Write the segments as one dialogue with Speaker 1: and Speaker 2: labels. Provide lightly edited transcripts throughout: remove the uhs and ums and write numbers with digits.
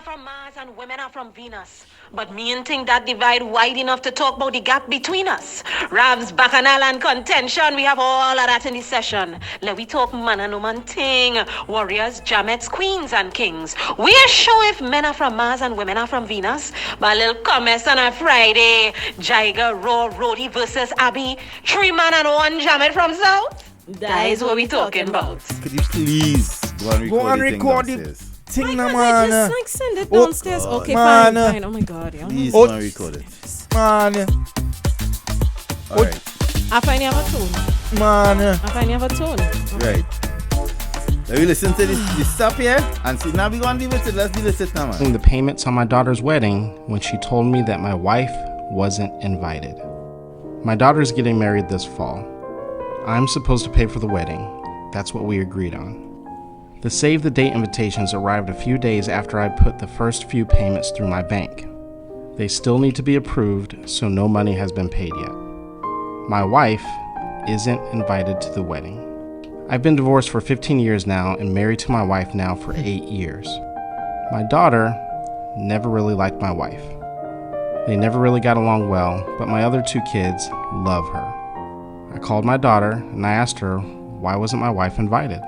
Speaker 1: are from Mars and women are from Venus. But me and think that divide wide enough to talk about the gap between us. Ravs, bacchanal and contention, we have all of that in the session. Let we talk man and woman thing. Warriors, jamets, queens and kings. We are sure if men are from Mars and women are from Venus. But a little comments on a Friday. Jaiga, Raw, Rody versus Abby. 3 man and 1 jamet from South. That is what we talking about.
Speaker 2: Could you please go and record
Speaker 3: it?
Speaker 2: Thing
Speaker 3: man.
Speaker 1: Just like send it downstairs. Okay,
Speaker 3: man.
Speaker 1: fine. Oh my God. Yeah.
Speaker 2: Please go and record it.
Speaker 3: Man.
Speaker 2: Alright.
Speaker 1: I find you have a tone.
Speaker 3: Man.
Speaker 1: I find you have a tone. Okay.
Speaker 2: Right. Let me listen to this stuff here and see. Now we gonna deal with it. Let's deal with it now, man.
Speaker 4: The payments on my daughter's wedding when she told me that my wife wasn't invited. My daughter's getting married this fall. I'm supposed to pay for the wedding. That's what we agreed on. The save the date invitations arrived a few days after I put the first few payments through my bank. They still need to be approved, so no money has been paid yet. My wife isn't invited to the wedding. I've been divorced for 15 years now and married to my wife now for 8 years. My daughter never really liked my wife. They never really got along well, but my other 2 kids love her. I called my daughter and I asked her why wasn't my wife invited.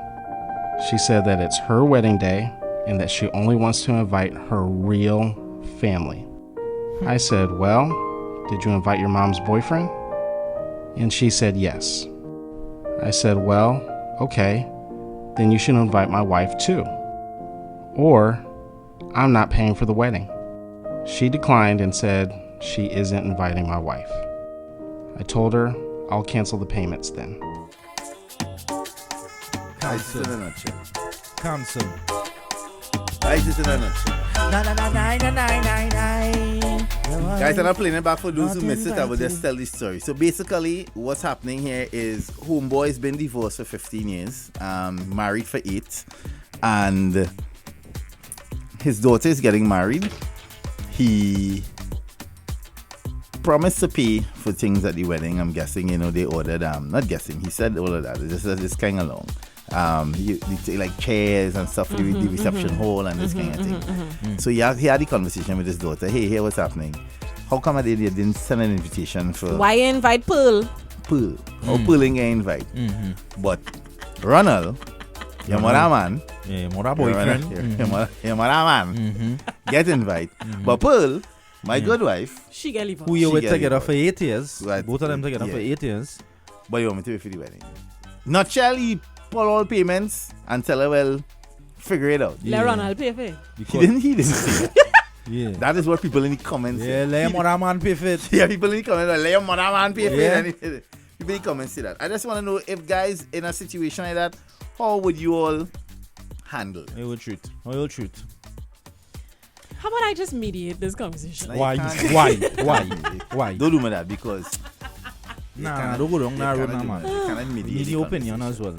Speaker 4: She said that it's her wedding day and that she only wants to invite her real family. I said, well, did you invite your mom's boyfriend? And she said yes. I said, well, okay, then you should invite my wife too. Or I'm not paying for the wedding. She declined and said she isn't inviting my wife. I told her I'll cancel the payments then.
Speaker 2: Cancel.
Speaker 3: Cancel.
Speaker 2: Guys, it's in a nutshell. Guys, I'm not playing it back for those who missed it. I will just tell this story. So basically, what's happening here is homeboy's been divorced for 15 years, married for 8, and his daughter is getting married. He promised to pay for things at the wedding. I'm guessing, they ordered, not guessing, he said all of that. It's kind of long. Like chairs and stuff for the reception hall and this kind of thing. So he had the conversation with his daughter. Hey, here what's happening? How come they didn't send an invitation for...
Speaker 1: Why you invite Pearl?
Speaker 2: Pearl. How Pearl ain't invite? But Ronald, your mother man...
Speaker 3: Yeah, mother boyfriend.
Speaker 2: Your mother man get invite. But Pearl, my good wife...
Speaker 1: She get leave.
Speaker 3: Who you with together for 8 years.
Speaker 2: Right.
Speaker 3: Both of them together for 8 years.
Speaker 2: But you want me to pay for the wedding? Not shall he pull all payments and tell her, well, figure it out.
Speaker 1: Let Ronald pay for it.
Speaker 2: He didn't say that.
Speaker 3: Yeah.
Speaker 2: That is what people in the comments say.
Speaker 3: Yeah, let your mother man pay for it.
Speaker 2: Yeah, people in the comments let your mother man pay for it. People in the comments say that. I just want to know if guys in a situation like that, how would you all handle it?
Speaker 3: How you treat? How you treat?
Speaker 1: How about I just mediate this conversation?
Speaker 2: Like,
Speaker 3: Why?
Speaker 2: Don't do me that because...
Speaker 3: Nah, don't go down that road now, man.
Speaker 2: You cannot mediate
Speaker 3: Need your opinion as well.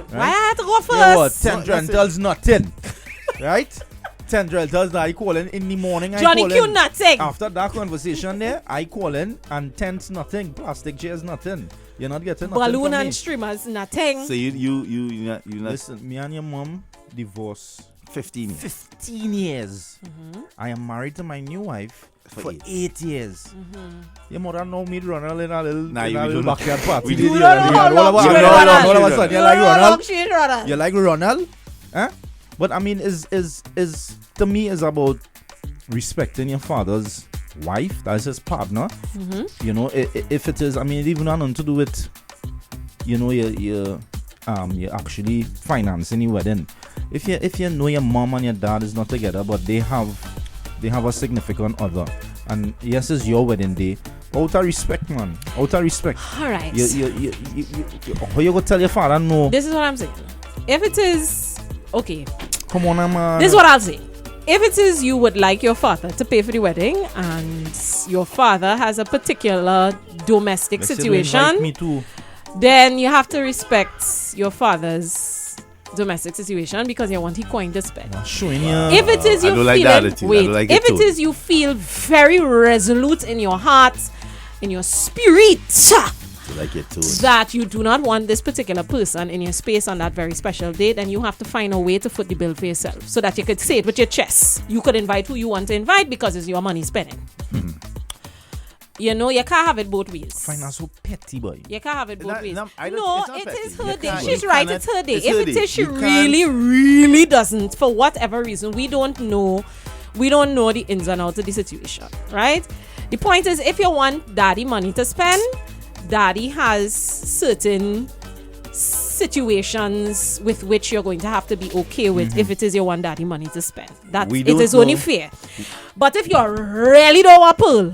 Speaker 1: Why I have to go first?
Speaker 3: Yeah, what? 10 rentals nothing. Right? 10 rentals that I call in the morning.
Speaker 1: Johnny
Speaker 3: I call
Speaker 1: Q
Speaker 3: in.
Speaker 1: nothing.
Speaker 3: After that conversation there, I call in and tents nothing. Plastic chairs nothing. You're not getting nothing
Speaker 1: Balloon
Speaker 3: from
Speaker 1: and
Speaker 3: me.
Speaker 1: streamers nothing.
Speaker 2: So you not
Speaker 3: Listen, me and your mom divorced
Speaker 2: 15 years.
Speaker 3: 15 years. I am married to my new wife for 8 years. Your mother know me Ronald in a little backyard party.
Speaker 2: We
Speaker 3: did
Speaker 2: did
Speaker 3: all of a sudden, you like Ronald?
Speaker 1: She Ronald.
Speaker 3: You like Ronald? Huh? But I mean, is to me is about respecting your father's wife. That's his partner. You know, if it is, I mean, it even has nothing to do with, you're actually financing your wedding. If you know your mom and your dad is not together, but they have a significant other, and yes, it's your wedding day. Out of respect, man. Out of respect.
Speaker 1: All right.
Speaker 3: How you go tell your father no?
Speaker 1: This is what I'm saying. If it is okay,
Speaker 3: Come on, man.
Speaker 1: this is what I'll say. If it is you would like your father to pay for the wedding, and your father has a particular domestic
Speaker 3: Let's say they
Speaker 1: situation,
Speaker 3: invite me too.
Speaker 1: then you have to respect your father's domestic situation because you want he coin to spend.
Speaker 3: Showing you.
Speaker 1: If it is
Speaker 2: I
Speaker 1: you
Speaker 2: don't like
Speaker 1: feeling,
Speaker 2: that attitude. I
Speaker 1: wait,
Speaker 2: don't like it
Speaker 1: if it
Speaker 2: too.
Speaker 1: is you feel very resolute in your heart, in your spirit,
Speaker 2: Like you're told.
Speaker 1: that you do not want this particular person in your space on that very special day, then you have to find a way to foot the bill for yourself so that you could say it with your chest. You could invite who you want to invite because it's your money spending. You know, you can't have it both ways.
Speaker 3: Find that so petty, boy.
Speaker 1: You can't have it both ways.
Speaker 2: No,
Speaker 1: It
Speaker 2: petty.
Speaker 1: is
Speaker 2: You
Speaker 1: her day.
Speaker 2: can't-
Speaker 1: She's
Speaker 2: you
Speaker 1: right,
Speaker 2: cannot-
Speaker 1: it's her day.
Speaker 2: it's
Speaker 1: If
Speaker 2: her
Speaker 1: it
Speaker 2: day.
Speaker 1: is she
Speaker 2: You can't-
Speaker 1: really doesn't, for whatever reason, we don't know the ins and outs of the situation, right? The point is, if you want daddy money to spend, daddy has certain situations with which you're going to have to be okay with if it is your one daddy money to spend. That
Speaker 2: We
Speaker 1: it
Speaker 2: don't
Speaker 1: is only
Speaker 2: know.
Speaker 1: fair. But if you really don't want Pearl,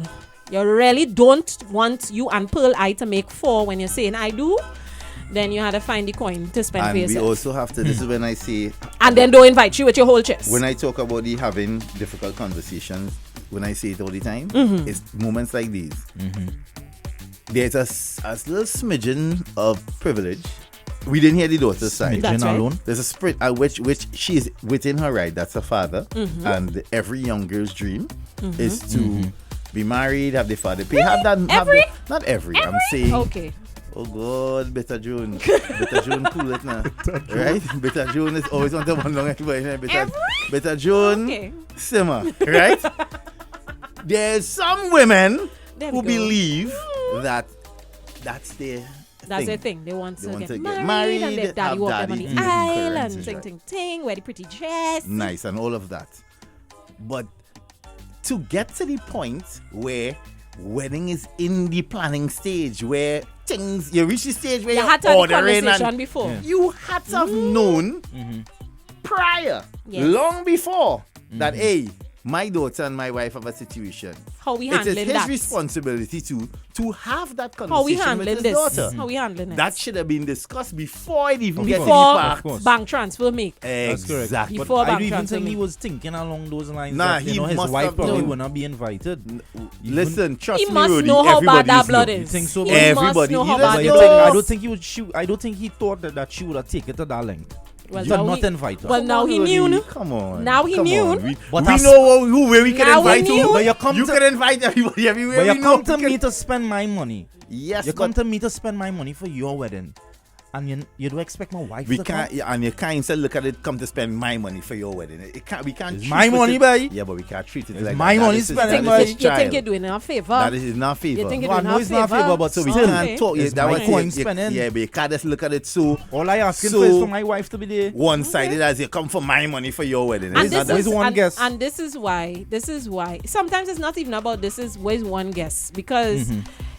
Speaker 1: you really don't want you and Pearl I to make four when you're saying I do, then you had to find the coin to spend
Speaker 2: And
Speaker 1: for
Speaker 2: we
Speaker 1: yourself.
Speaker 2: also have to, this is when I say,
Speaker 1: And then don't invite you with your whole chest.
Speaker 2: when I talk about the having difficult conversations, when I say it all the time, it's moments like these. There's a little smidgen of privilege. We didn't hear the daughter's side.
Speaker 1: That's right.
Speaker 3: alone.
Speaker 2: There's a spirit which she is within her right. That's her father, and every young girl's dream is to be married, have the father pay. Have that. Not every. I'm saying.
Speaker 1: Okay.
Speaker 2: Oh God, Better June. Better June, cool it now. Right? Better June is always on the one long Better June,
Speaker 1: Okay.
Speaker 2: simmer. Right? There's some women
Speaker 1: There we
Speaker 2: who
Speaker 1: go.
Speaker 2: believe that that's their
Speaker 1: That's
Speaker 2: thing.
Speaker 1: their thing. They want to, get,
Speaker 2: married,
Speaker 1: married and their
Speaker 2: have
Speaker 1: daddy walk them on
Speaker 2: daddy.
Speaker 1: the aisle
Speaker 2: Correct,
Speaker 1: and
Speaker 2: is
Speaker 1: ting
Speaker 2: right.
Speaker 1: ting ting, wear the pretty dress.
Speaker 2: Nice and all of that. But to get to the point where wedding is in the planning stage, where things, you reach the stage where
Speaker 1: You
Speaker 2: you're
Speaker 1: had to have the
Speaker 2: ordering
Speaker 1: conversation
Speaker 2: and
Speaker 1: before.
Speaker 2: you had to have known prior,
Speaker 1: Yes.
Speaker 2: long before, that, hey, my daughter and my wife have a situation.
Speaker 1: How we
Speaker 2: It is
Speaker 1: handling
Speaker 2: his
Speaker 1: that?
Speaker 2: responsibility to have that
Speaker 1: How we
Speaker 2: conversation with
Speaker 1: handling
Speaker 2: his
Speaker 1: this?
Speaker 2: daughter.
Speaker 1: How we handling it?
Speaker 2: That should have been discussed before it even gets to the
Speaker 1: Before
Speaker 2: part.
Speaker 3: Of course.
Speaker 1: bank transfer make.
Speaker 3: That's correct.
Speaker 2: Exactly.
Speaker 1: Before
Speaker 3: But I
Speaker 1: bank
Speaker 3: do even
Speaker 1: transfer
Speaker 3: think he
Speaker 1: me.
Speaker 3: was thinking along those lines.
Speaker 2: Nah,
Speaker 3: that,
Speaker 2: he
Speaker 3: his
Speaker 2: must
Speaker 3: wife
Speaker 2: have
Speaker 3: probably
Speaker 2: known.
Speaker 3: would not be invited.
Speaker 2: Listen, trust
Speaker 1: He
Speaker 2: me,
Speaker 1: must
Speaker 2: Rudy,
Speaker 1: know how bad
Speaker 2: everybody
Speaker 1: that
Speaker 2: is
Speaker 1: blood
Speaker 2: know.
Speaker 1: is.
Speaker 3: You think so,
Speaker 1: He
Speaker 3: bro?
Speaker 2: Everybody.
Speaker 1: must know
Speaker 2: He
Speaker 1: how
Speaker 2: does
Speaker 1: bad
Speaker 3: But
Speaker 1: the
Speaker 2: know.
Speaker 1: blood
Speaker 3: I
Speaker 1: is.
Speaker 3: don't think he would. I don't think he thought that she would have taken it to that length.
Speaker 1: Well,
Speaker 3: to
Speaker 1: now
Speaker 3: not
Speaker 1: he-
Speaker 3: invite her.
Speaker 1: well, now he
Speaker 2: Rudy,
Speaker 1: knew.
Speaker 2: Come on.
Speaker 1: Now he
Speaker 2: come
Speaker 1: knew.
Speaker 2: on. We
Speaker 3: But
Speaker 2: we
Speaker 3: as-
Speaker 2: know where we can
Speaker 1: Now we
Speaker 2: invite
Speaker 1: knew.
Speaker 2: you.
Speaker 3: But you come to-
Speaker 2: can invite everybody everywhere.
Speaker 3: But
Speaker 2: we
Speaker 3: you
Speaker 2: know
Speaker 3: come to
Speaker 2: we can-
Speaker 3: me to spend my money.
Speaker 2: Yes,
Speaker 3: You come
Speaker 2: but
Speaker 3: to me to spend my money for your wedding, and you don't expect my wife
Speaker 2: we
Speaker 3: to
Speaker 2: can't.
Speaker 3: come?
Speaker 2: Yeah, and you can't say, look at it. Come to spend my money for your wedding. It can't. We can't.
Speaker 3: It's
Speaker 2: treat
Speaker 3: my
Speaker 2: it-
Speaker 3: money, boy.
Speaker 2: Yeah, but we can't treat it
Speaker 3: It's
Speaker 2: like
Speaker 3: my
Speaker 2: that.
Speaker 3: money
Speaker 2: That is his-
Speaker 3: spending,
Speaker 2: that is
Speaker 3: boy.
Speaker 2: his
Speaker 1: You think
Speaker 2: child.
Speaker 1: you're doing her a favor?
Speaker 2: That is not favor.
Speaker 1: You think
Speaker 3: No,
Speaker 1: you're
Speaker 3: I
Speaker 1: doing
Speaker 3: know
Speaker 1: her
Speaker 3: it's not a
Speaker 1: favor?
Speaker 3: favor, but
Speaker 2: So we
Speaker 3: still,
Speaker 2: can't talk.
Speaker 3: it's
Speaker 2: That
Speaker 3: my
Speaker 2: was
Speaker 3: coin spending.
Speaker 2: Yeah, but you can't just look at it so
Speaker 3: All I asking
Speaker 2: So-
Speaker 3: for is for my wife to be there.
Speaker 2: one-sided as you come for my money for your wedding.
Speaker 1: And
Speaker 2: It's not
Speaker 1: this,
Speaker 2: that.
Speaker 1: is,
Speaker 3: Where's one
Speaker 1: and,
Speaker 3: guess?
Speaker 1: and this is why sometimes it's not even about this is where's one guess because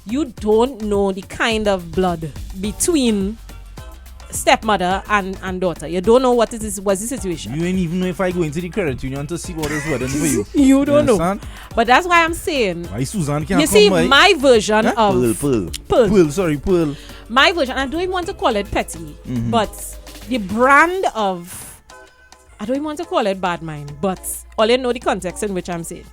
Speaker 1: you don't know the kind of blood between stepmother and daughter. You don't know what's the situation.
Speaker 3: You ain't even know if I go into the credit union to see what is wedding for you.
Speaker 1: You don't know.
Speaker 3: understand?
Speaker 1: But that's why I'm saying,
Speaker 3: Why Susan can't
Speaker 1: you
Speaker 3: come
Speaker 1: see,
Speaker 3: by?
Speaker 1: my version
Speaker 3: Huh?
Speaker 1: of
Speaker 2: Pearl.
Speaker 1: Pearl. My version, I don't even want to call it petty, but the brand of, I don't even want to call it bad mind, but all you know the context in which I'm saying.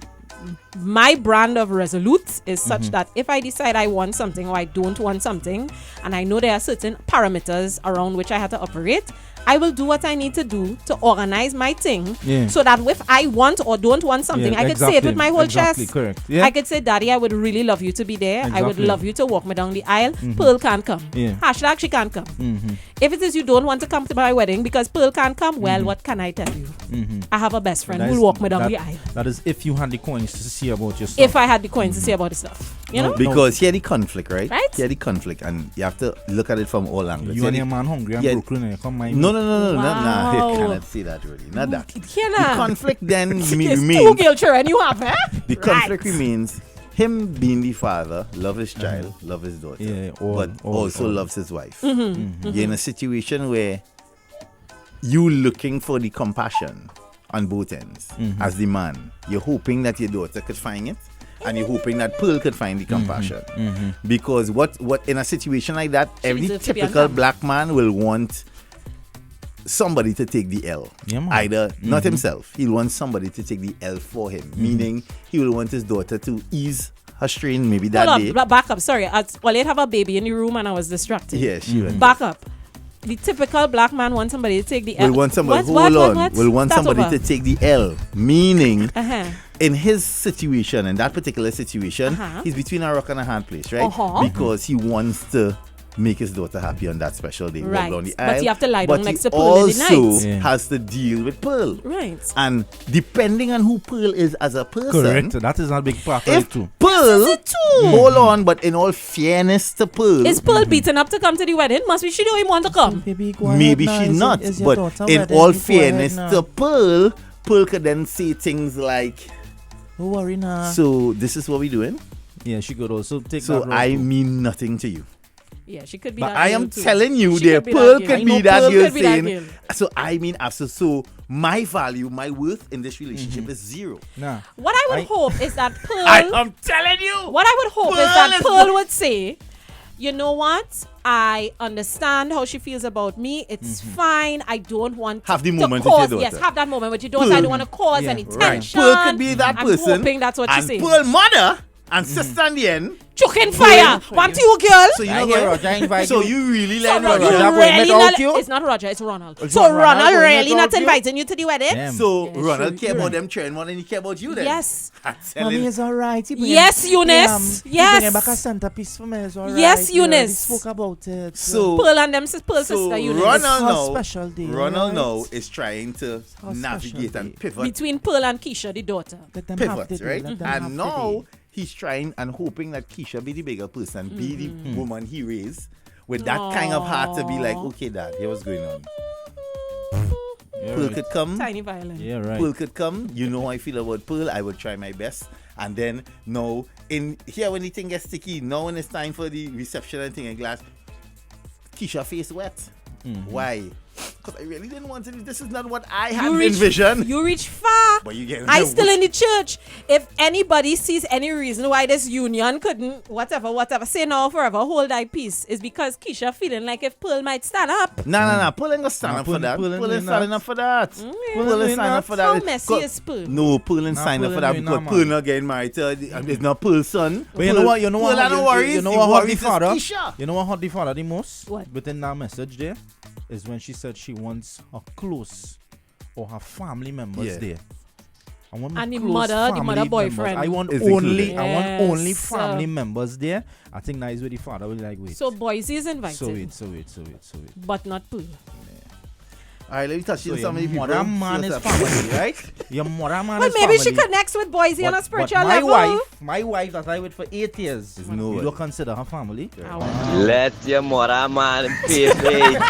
Speaker 1: My brand of resolute is such that if I decide I want something or I don't want something, and I know there are certain parameters around which I have to operate, I will do what I need to do to organize my thing
Speaker 3: Yeah.
Speaker 1: so that if I want or don't want something,
Speaker 3: Yeah,
Speaker 1: I could say it with my whole
Speaker 3: exactly,
Speaker 1: chest.
Speaker 3: correct. Yeah.
Speaker 1: I could say, Daddy, I would really love you to be there. I would
Speaker 3: Exactly.
Speaker 1: love you to walk me down the aisle. Pearl can't come.
Speaker 3: Yeah.
Speaker 1: Hashtag she can't come. If it is you don't want to come to my wedding because Pearl can't come, well, what can I tell you? I have a best friend
Speaker 3: That
Speaker 1: who
Speaker 3: is-
Speaker 1: will walk me down
Speaker 3: that-
Speaker 1: the aisle.
Speaker 3: That is if you had the coins to see about your stuff.
Speaker 1: If I had the coins to say about the stuff. You know?
Speaker 2: Because here the conflict, right?
Speaker 1: Right?
Speaker 2: Here the conflict, and you have to look at it from all angles.
Speaker 3: you
Speaker 2: Here
Speaker 3: and
Speaker 2: the-
Speaker 3: your man hungry and
Speaker 2: Yeah.
Speaker 3: Brooklyn and you come my
Speaker 2: No, nah,
Speaker 1: Wow.
Speaker 2: you cannot say that, really. Not that.
Speaker 1: You
Speaker 2: The
Speaker 1: cannot.
Speaker 2: conflict then
Speaker 1: It's two
Speaker 2: remains.
Speaker 1: girl children you have, eh?
Speaker 2: The conflict
Speaker 1: Right.
Speaker 2: remains him being the father, love his child, love his daughter,
Speaker 3: Yeah,
Speaker 2: but also
Speaker 3: all.
Speaker 2: loves his wife. You're in a situation where you looking for the compassion on both ends as the man. You're hoping that your daughter could find it, and you're hoping that Pearl could find the compassion. Because what in a situation like that, every
Speaker 1: deserves to be
Speaker 2: typical
Speaker 1: uncomfortable.
Speaker 2: black man will want somebody to take the L.
Speaker 3: Yeah, man.
Speaker 2: Either not himself, he'll want somebody to take the L for him. Meaning he will want his daughter to ease her strain maybe that
Speaker 1: Hold
Speaker 2: day.
Speaker 1: on, back up. Sorry. Well, I'd have a baby in the room and I was distracted.
Speaker 2: Yeah, she went.
Speaker 1: Back up. the typical black man wants somebody to take the L.
Speaker 2: Will want somebody.
Speaker 1: What?
Speaker 2: Will want
Speaker 1: Start
Speaker 2: somebody
Speaker 1: over.
Speaker 2: to take the L. Meaning,
Speaker 1: Uh-huh.
Speaker 2: in his situation, in that particular situation,
Speaker 1: Uh-huh.
Speaker 2: he's between a rock and a hard place, right?
Speaker 1: Uh-huh.
Speaker 2: Because he wants to make his daughter happy on that special day. Walk
Speaker 1: Right.
Speaker 2: down the
Speaker 1: But
Speaker 2: aisle,
Speaker 1: you have to lie down
Speaker 2: but
Speaker 1: next
Speaker 2: he
Speaker 1: to Pearl in the
Speaker 2: also
Speaker 1: night.
Speaker 3: Yeah.
Speaker 2: has to deal with Pearl.
Speaker 1: Right.
Speaker 2: And depending on who Pearl is as a person,
Speaker 3: Correct. That is a big part of
Speaker 2: if
Speaker 3: it too.
Speaker 2: Pearl,
Speaker 1: This is it too.
Speaker 2: hold on, but in all fairness to Pearl,
Speaker 1: Is Pearl beaten up to come to the wedding? Must be she don't even want to come.
Speaker 2: maybe she not. But in all fairness to Pearl, Pearl could then say things like,
Speaker 3: Don't worry now.
Speaker 2: so this is what we're doing.
Speaker 3: Yeah, she could also take
Speaker 2: So
Speaker 3: that road
Speaker 2: I
Speaker 3: too.
Speaker 2: mean nothing to you.
Speaker 1: Yeah, she could be
Speaker 2: But
Speaker 1: that
Speaker 2: I
Speaker 1: girl
Speaker 2: am
Speaker 1: too.
Speaker 2: telling you,
Speaker 1: She
Speaker 2: there,
Speaker 1: could be
Speaker 2: Pearl
Speaker 1: that
Speaker 2: could
Speaker 1: girl.
Speaker 2: be
Speaker 1: I know
Speaker 2: that
Speaker 1: Pearl
Speaker 2: girl
Speaker 1: could be that
Speaker 2: saying.
Speaker 1: girl.
Speaker 2: So I mean, after so my value, my worth in this relationship is zero.
Speaker 3: Nah.
Speaker 1: What I would hope is that Pearl.
Speaker 2: I am telling you.
Speaker 1: What I would hope is
Speaker 2: Pearl
Speaker 1: that
Speaker 2: is
Speaker 1: Pearl would say, you know what? I understand how she feels about me. It's fine. I don't want
Speaker 2: Have the
Speaker 1: to
Speaker 2: moment with
Speaker 1: cause.
Speaker 2: your
Speaker 1: Yes,
Speaker 2: daughter.
Speaker 1: have that moment with your daughter. I
Speaker 2: Pearl-
Speaker 1: don't want to cause
Speaker 3: Yeah,
Speaker 1: any
Speaker 3: right.
Speaker 1: tension.
Speaker 2: Pearl could be that
Speaker 1: I'm
Speaker 2: person.
Speaker 1: hoping that's what she's
Speaker 2: and
Speaker 1: saying.
Speaker 2: Pearl mother and sister in the end.
Speaker 1: Choking fire. Want to you, girl?
Speaker 2: So you
Speaker 3: I
Speaker 2: know
Speaker 3: hear
Speaker 2: what?
Speaker 3: Roger invite
Speaker 2: So
Speaker 3: you.
Speaker 2: you really
Speaker 1: So
Speaker 2: like
Speaker 1: Roger
Speaker 3: Roger
Speaker 2: Roger?
Speaker 3: going
Speaker 1: really
Speaker 3: to
Speaker 1: not,
Speaker 3: out you?
Speaker 1: it's not Roger, it's Ronald.
Speaker 3: It's
Speaker 1: So
Speaker 3: Ronald
Speaker 1: Ronald
Speaker 3: going
Speaker 1: really
Speaker 3: to
Speaker 1: not
Speaker 3: out you?
Speaker 1: inviting you to the wedding?
Speaker 3: Damn.
Speaker 2: So
Speaker 1: Yeah,
Speaker 2: Ronald
Speaker 1: sure,
Speaker 2: care
Speaker 1: you're
Speaker 2: about
Speaker 1: right.
Speaker 2: them children more than he care about you then.
Speaker 1: Yes.
Speaker 2: I'm telling
Speaker 3: Mommy
Speaker 2: you.
Speaker 3: is alright.
Speaker 1: Yes, Eunice.
Speaker 3: Yes.
Speaker 1: Yes.
Speaker 3: back a centerpiece for me. It's alright.
Speaker 1: Yes,
Speaker 3: Yeah,
Speaker 1: Eunice.
Speaker 3: we spoke about it.
Speaker 2: So
Speaker 1: Pearl and them, Pearl
Speaker 2: So
Speaker 1: sister Eunice.
Speaker 2: Ronald
Speaker 3: Her
Speaker 2: now,
Speaker 3: special day,
Speaker 2: Ronald now
Speaker 3: alright?
Speaker 2: is trying to
Speaker 3: Her
Speaker 2: navigate
Speaker 3: special
Speaker 2: and
Speaker 3: day.
Speaker 2: pivot,
Speaker 1: Between Pearl and Keisha, the daughter.
Speaker 3: Let them have the
Speaker 2: pivot,
Speaker 3: day,
Speaker 2: right?
Speaker 3: let them have
Speaker 2: And
Speaker 3: the
Speaker 2: now
Speaker 3: day.
Speaker 2: he's trying and hoping that Keisha be the bigger person, be the woman he raised, with that kind of heart to be like, okay, Dad, here what's going on.
Speaker 3: Yeah,
Speaker 2: Pearl
Speaker 3: right.
Speaker 2: could come.
Speaker 1: Tiny violin.
Speaker 3: Yeah, right.
Speaker 2: Pearl could come. You know how I feel about Pearl. I would try my best. And then now, in here when the thing gets sticky, now when it's time for the reception and thing in glass, Keisha face wet. Why? Because I really didn't want to. This is not what I had envisioned.
Speaker 1: You reach far.
Speaker 2: But you get
Speaker 1: I still in the church. If anybody sees any reason why this union couldn't, whatever, say now forever, hold thy peace, is because Keisha feeling like if Pearl might stand up.
Speaker 2: No. Pearl ain't gonna stand
Speaker 3: Nah,
Speaker 2: up for
Speaker 3: Pearl-
Speaker 2: that.
Speaker 3: Pearl ain't
Speaker 2: Pearl ain't
Speaker 3: doing
Speaker 2: standing
Speaker 3: that.
Speaker 2: up for that.
Speaker 1: Mm,
Speaker 2: Pearl ain't standing up for that.
Speaker 1: How messy
Speaker 2: Cause-
Speaker 1: is Pearl?
Speaker 2: No, Pearl ain't
Speaker 3: Nah,
Speaker 2: signing up
Speaker 3: Pearl
Speaker 2: for that
Speaker 3: ain't
Speaker 2: because
Speaker 3: doing that,
Speaker 2: Pearl
Speaker 3: man.
Speaker 2: not getting married to. It's not Pearl's son.
Speaker 3: But you know what? You know
Speaker 2: Pearl
Speaker 3: what?
Speaker 2: had no worries.
Speaker 3: You know
Speaker 2: The
Speaker 3: what hurt the
Speaker 2: worries is
Speaker 3: father?
Speaker 2: Keisha.
Speaker 3: You know what hurt the father the most?
Speaker 1: What?
Speaker 3: Within that message there is when she said she wants her close or her family members
Speaker 2: Yeah.
Speaker 3: there. I want my
Speaker 1: And the
Speaker 3: close
Speaker 1: mother- the
Speaker 3: family
Speaker 1: mother
Speaker 3: members.
Speaker 1: boyfriend
Speaker 3: I want
Speaker 2: is
Speaker 3: only.
Speaker 2: included.
Speaker 3: I want only
Speaker 1: Yes.
Speaker 3: family members there. I think that is where the father will like wait.
Speaker 1: So Boise is invited,
Speaker 3: So wait.
Speaker 1: but not Pearl.
Speaker 2: All right, let me touch
Speaker 3: So
Speaker 2: on
Speaker 3: your
Speaker 2: some of the people.
Speaker 3: mother man
Speaker 2: See
Speaker 3: is
Speaker 2: what's up.
Speaker 3: family, right? Your mother man
Speaker 1: Well,
Speaker 3: is
Speaker 1: maybe
Speaker 3: family.
Speaker 1: she connects with Boise on a spiritual
Speaker 3: my
Speaker 1: level.
Speaker 3: my wife that I with for 8 years,
Speaker 2: There's no
Speaker 3: you
Speaker 2: way.
Speaker 3: don't consider her family.
Speaker 5: Let your mother man pay for it.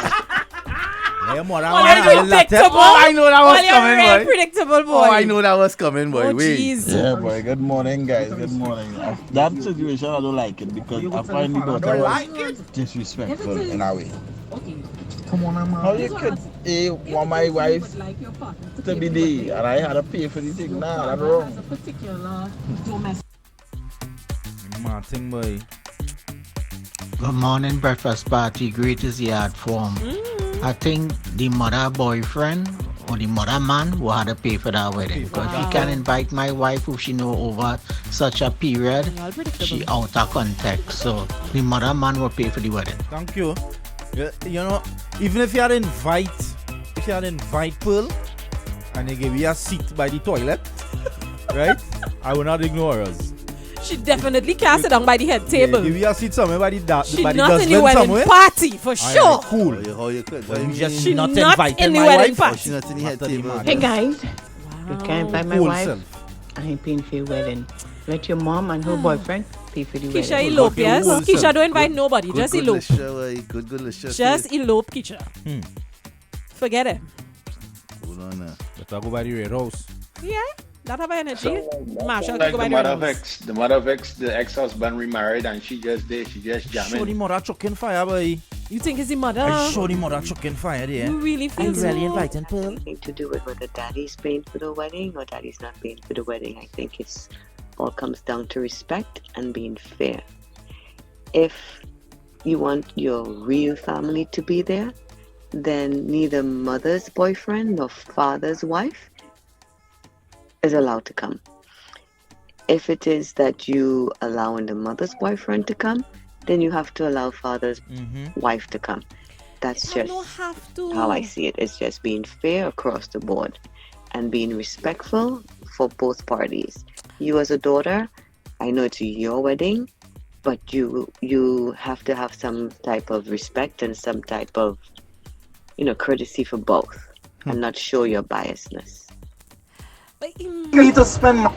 Speaker 3: Your mother
Speaker 1: Well,
Speaker 3: man
Speaker 1: you're
Speaker 3: is latte.
Speaker 1: predictable.
Speaker 2: Oh, I know that was
Speaker 1: Well, you're
Speaker 2: coming,
Speaker 1: real
Speaker 2: boy.
Speaker 1: predictable, boy.
Speaker 2: Oh, I know that was coming, boy.
Speaker 1: Oh,
Speaker 2: Wait.
Speaker 1: jeez.
Speaker 6: Yeah, boy. Good morning, guys. Good morning. That situation, I don't like it because I find the daughter was disrespectful in a way.
Speaker 3: Come on, man.
Speaker 6: How you could want my wife to be there and I had to pay for the thing? Nah, that's wrong.
Speaker 3: Martin boy.
Speaker 7: Good morning, breakfast party. Greatest yard form. I think the mother boyfriend or the mother man will have to pay for that wedding. Because he can invite my wife who she know over such a period.
Speaker 1: Y'all predictable.
Speaker 7: She out of context. So the mother man will pay for the wedding.
Speaker 3: Thank you. You know, even if you had invite Pearl and they give you a seat by the toilet, right? I will not ignore us.
Speaker 1: She definitely can't sit down by the head table.
Speaker 3: Give you a seat somewhere by the
Speaker 1: She
Speaker 3: by the
Speaker 1: not in the
Speaker 3: dustbin
Speaker 1: wedding
Speaker 3: somewhere.
Speaker 1: party for
Speaker 3: Alright,
Speaker 1: sure.
Speaker 3: cool.
Speaker 2: How you could?
Speaker 3: Well,
Speaker 2: What
Speaker 3: you
Speaker 2: do
Speaker 3: just
Speaker 2: you mean?
Speaker 3: not
Speaker 1: She not
Speaker 3: inviting
Speaker 1: in the
Speaker 3: my
Speaker 1: wedding
Speaker 3: wife.
Speaker 1: party.
Speaker 2: Oh, she not in the head
Speaker 3: Not in the
Speaker 2: table.
Speaker 3: man.
Speaker 8: Hey guys, you can't buy my
Speaker 3: Cool
Speaker 8: wife.
Speaker 3: self.
Speaker 8: I ain't paying for your wedding. Let your mom and her boyfriend pay for the
Speaker 1: Keisha
Speaker 8: wedding.
Speaker 1: elope,
Speaker 3: Okay,
Speaker 1: yes?
Speaker 3: wholesome.
Speaker 1: Keisha don't invite nobody. Just elope.
Speaker 2: Good, let's
Speaker 1: Just elope, Keisha. Forget it.
Speaker 2: Hold on now.
Speaker 3: Better go by the red house.
Speaker 1: Yeah, that have energy. Marshall,
Speaker 9: Like
Speaker 1: go by
Speaker 9: the mother
Speaker 1: the
Speaker 9: of ex, the mother of ex, the ex-husband remarried, and she just
Speaker 3: Show the
Speaker 9: jamming.
Speaker 3: mother chucking fire, boy.
Speaker 1: You think it's the mother?
Speaker 3: I show the mother chucking fire there.
Speaker 1: You really
Speaker 3: I
Speaker 1: feel so?
Speaker 3: really inviting Pearl.
Speaker 10: Anything to do with whether daddy's paying for the wedding or daddy's not paying for the wedding. I think it's all comes down to respect and being fair. If you want your real family to be there, then neither mother's boyfriend nor father's wife is allowed to come. If it is that you allowing the mother's boyfriend to come, then you have to allow father's wife to come. That's
Speaker 1: I
Speaker 10: just
Speaker 1: don't have to.
Speaker 10: how I see it. It's just being fair across the board and being respectful for both parties. You as a daughter, I know it's your wedding, but you have to have some type of respect and some type of courtesy for both and not show your biasness.
Speaker 1: But
Speaker 6: Need to spend.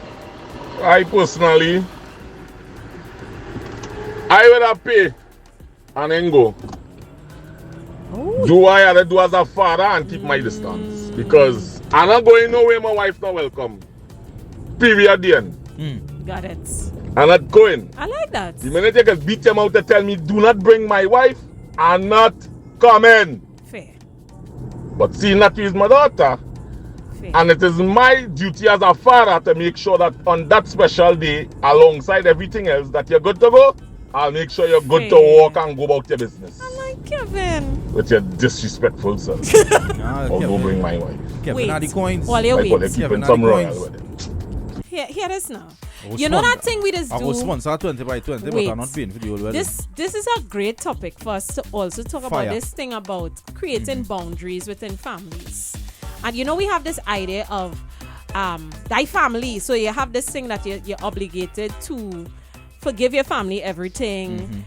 Speaker 6: I personally, I would have pay and then go. Do what I had to do as a father and keep my distance because I'm not going nowhere. My wife not welcome. Period. The end.
Speaker 1: got it.
Speaker 6: I'm not going.
Speaker 1: I like that.
Speaker 6: The minute you can beat them out to tell me do not bring my wife, I'm not coming.
Speaker 1: Fair.
Speaker 6: But seeing that you is my daughter,
Speaker 1: Fair.
Speaker 6: and it is my duty as a father to make sure that on that special day, alongside everything else, that you're good to go, I'll make sure you're good to walk and go about your business.
Speaker 1: I like Kevin.
Speaker 6: With your disrespectful self. Or go bring my wife.
Speaker 3: Kevin had the coins.
Speaker 1: While you
Speaker 6: Like, well,
Speaker 1: wait.
Speaker 6: they're keeping some royal with it.
Speaker 1: Hear this now. You know that thing we just do?
Speaker 3: I was sponsor 20 by 20,
Speaker 1: Wait.
Speaker 3: but I'm not paying for the old wedding.
Speaker 1: This is a great topic for us to also talk about this thing about creating boundaries within families. And we have this idea of thy family. So you have this thing that you're obligated to forgive your family everything.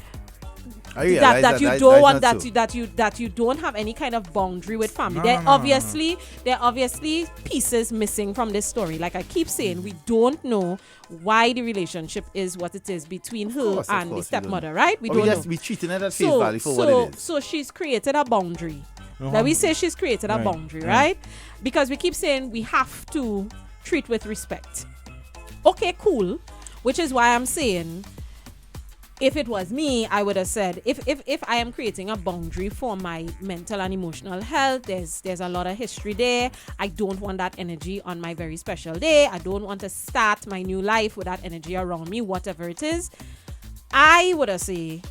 Speaker 1: That you don't want that you don't have any kind of boundary with family. There are obviously pieces missing from this story. Like I keep saying, we don't know why the relationship is what it is between her and the stepmother, right? We don't know.
Speaker 2: We treating it at face value for what it is.
Speaker 1: So she's created a boundary. Let me say she's created a boundary, right? Because we keep saying we have to treat with respect. Okay, cool. Which is why I'm saying, if it was me, I would have said, if I am creating a boundary for my mental and emotional health, there's a lot of history there. I don't want that energy on my very special day. I don't want to start my new life with that energy around me, whatever it is. I would have said,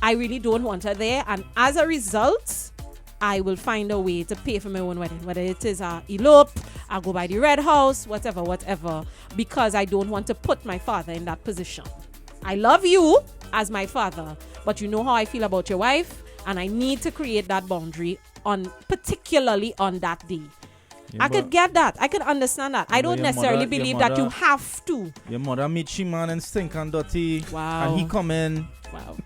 Speaker 1: I really don't want her there. And as a result, I will find a way to pay for my own wedding. Whether it is a elope, I'll go by the red house, whatever. Because I don't want to put my father in that position. I love you as my father, but you know how I feel about your wife, and I need to create that boundary particularly on that day. Yeah, I could get that. I could understand that. I don't necessarily believe that you have to.
Speaker 3: Your mother meet she man and stink and dirty.
Speaker 1: Wow.
Speaker 3: And he come in.
Speaker 1: Wow.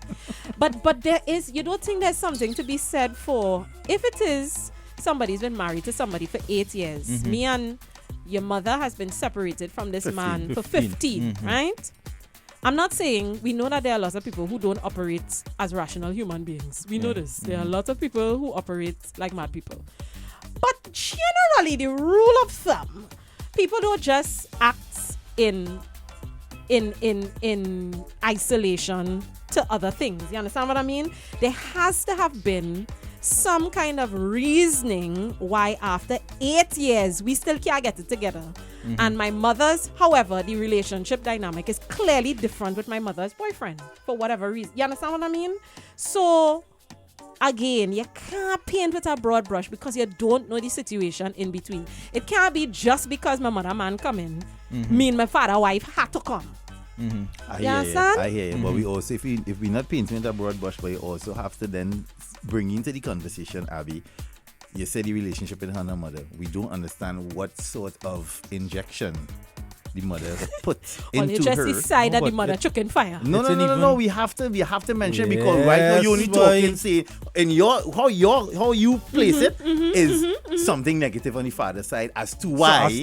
Speaker 1: But there is, you don't think there's something to be said for, if it is somebody's been married to somebody for 8 years, me and your mother has been separated from this man for 15, right? I'm not saying, we know that there are lots of people who don't operate as rational human beings. We know this. There are lots of people who operate like mad people. But generally, the rule of thumb, people don't just act in isolation to other things. You understand what I mean? There has to have been some kind of reasoning why after 8 years we still can't get it together. And my mother's, however, the relationship dynamic is clearly different with my mother's boyfriend for whatever reason. You understand what I mean? So again, you can't paint with a broad brush because you don't know the situation in between. It can't be just because my mother man come in, me and my father wife had to come.
Speaker 2: I hear you. But we also, if we not painting with a broad brush, but you also have to then bring into the conversation, Abby. You said the relationship with her and her mother. We don't understand what sort of injection the mother put into
Speaker 1: you just
Speaker 2: her.
Speaker 1: decide that the mother chicken fire.
Speaker 2: No. We have to mention because right now you only talking say in how you place it is something negative on the father's side as to why
Speaker 3: she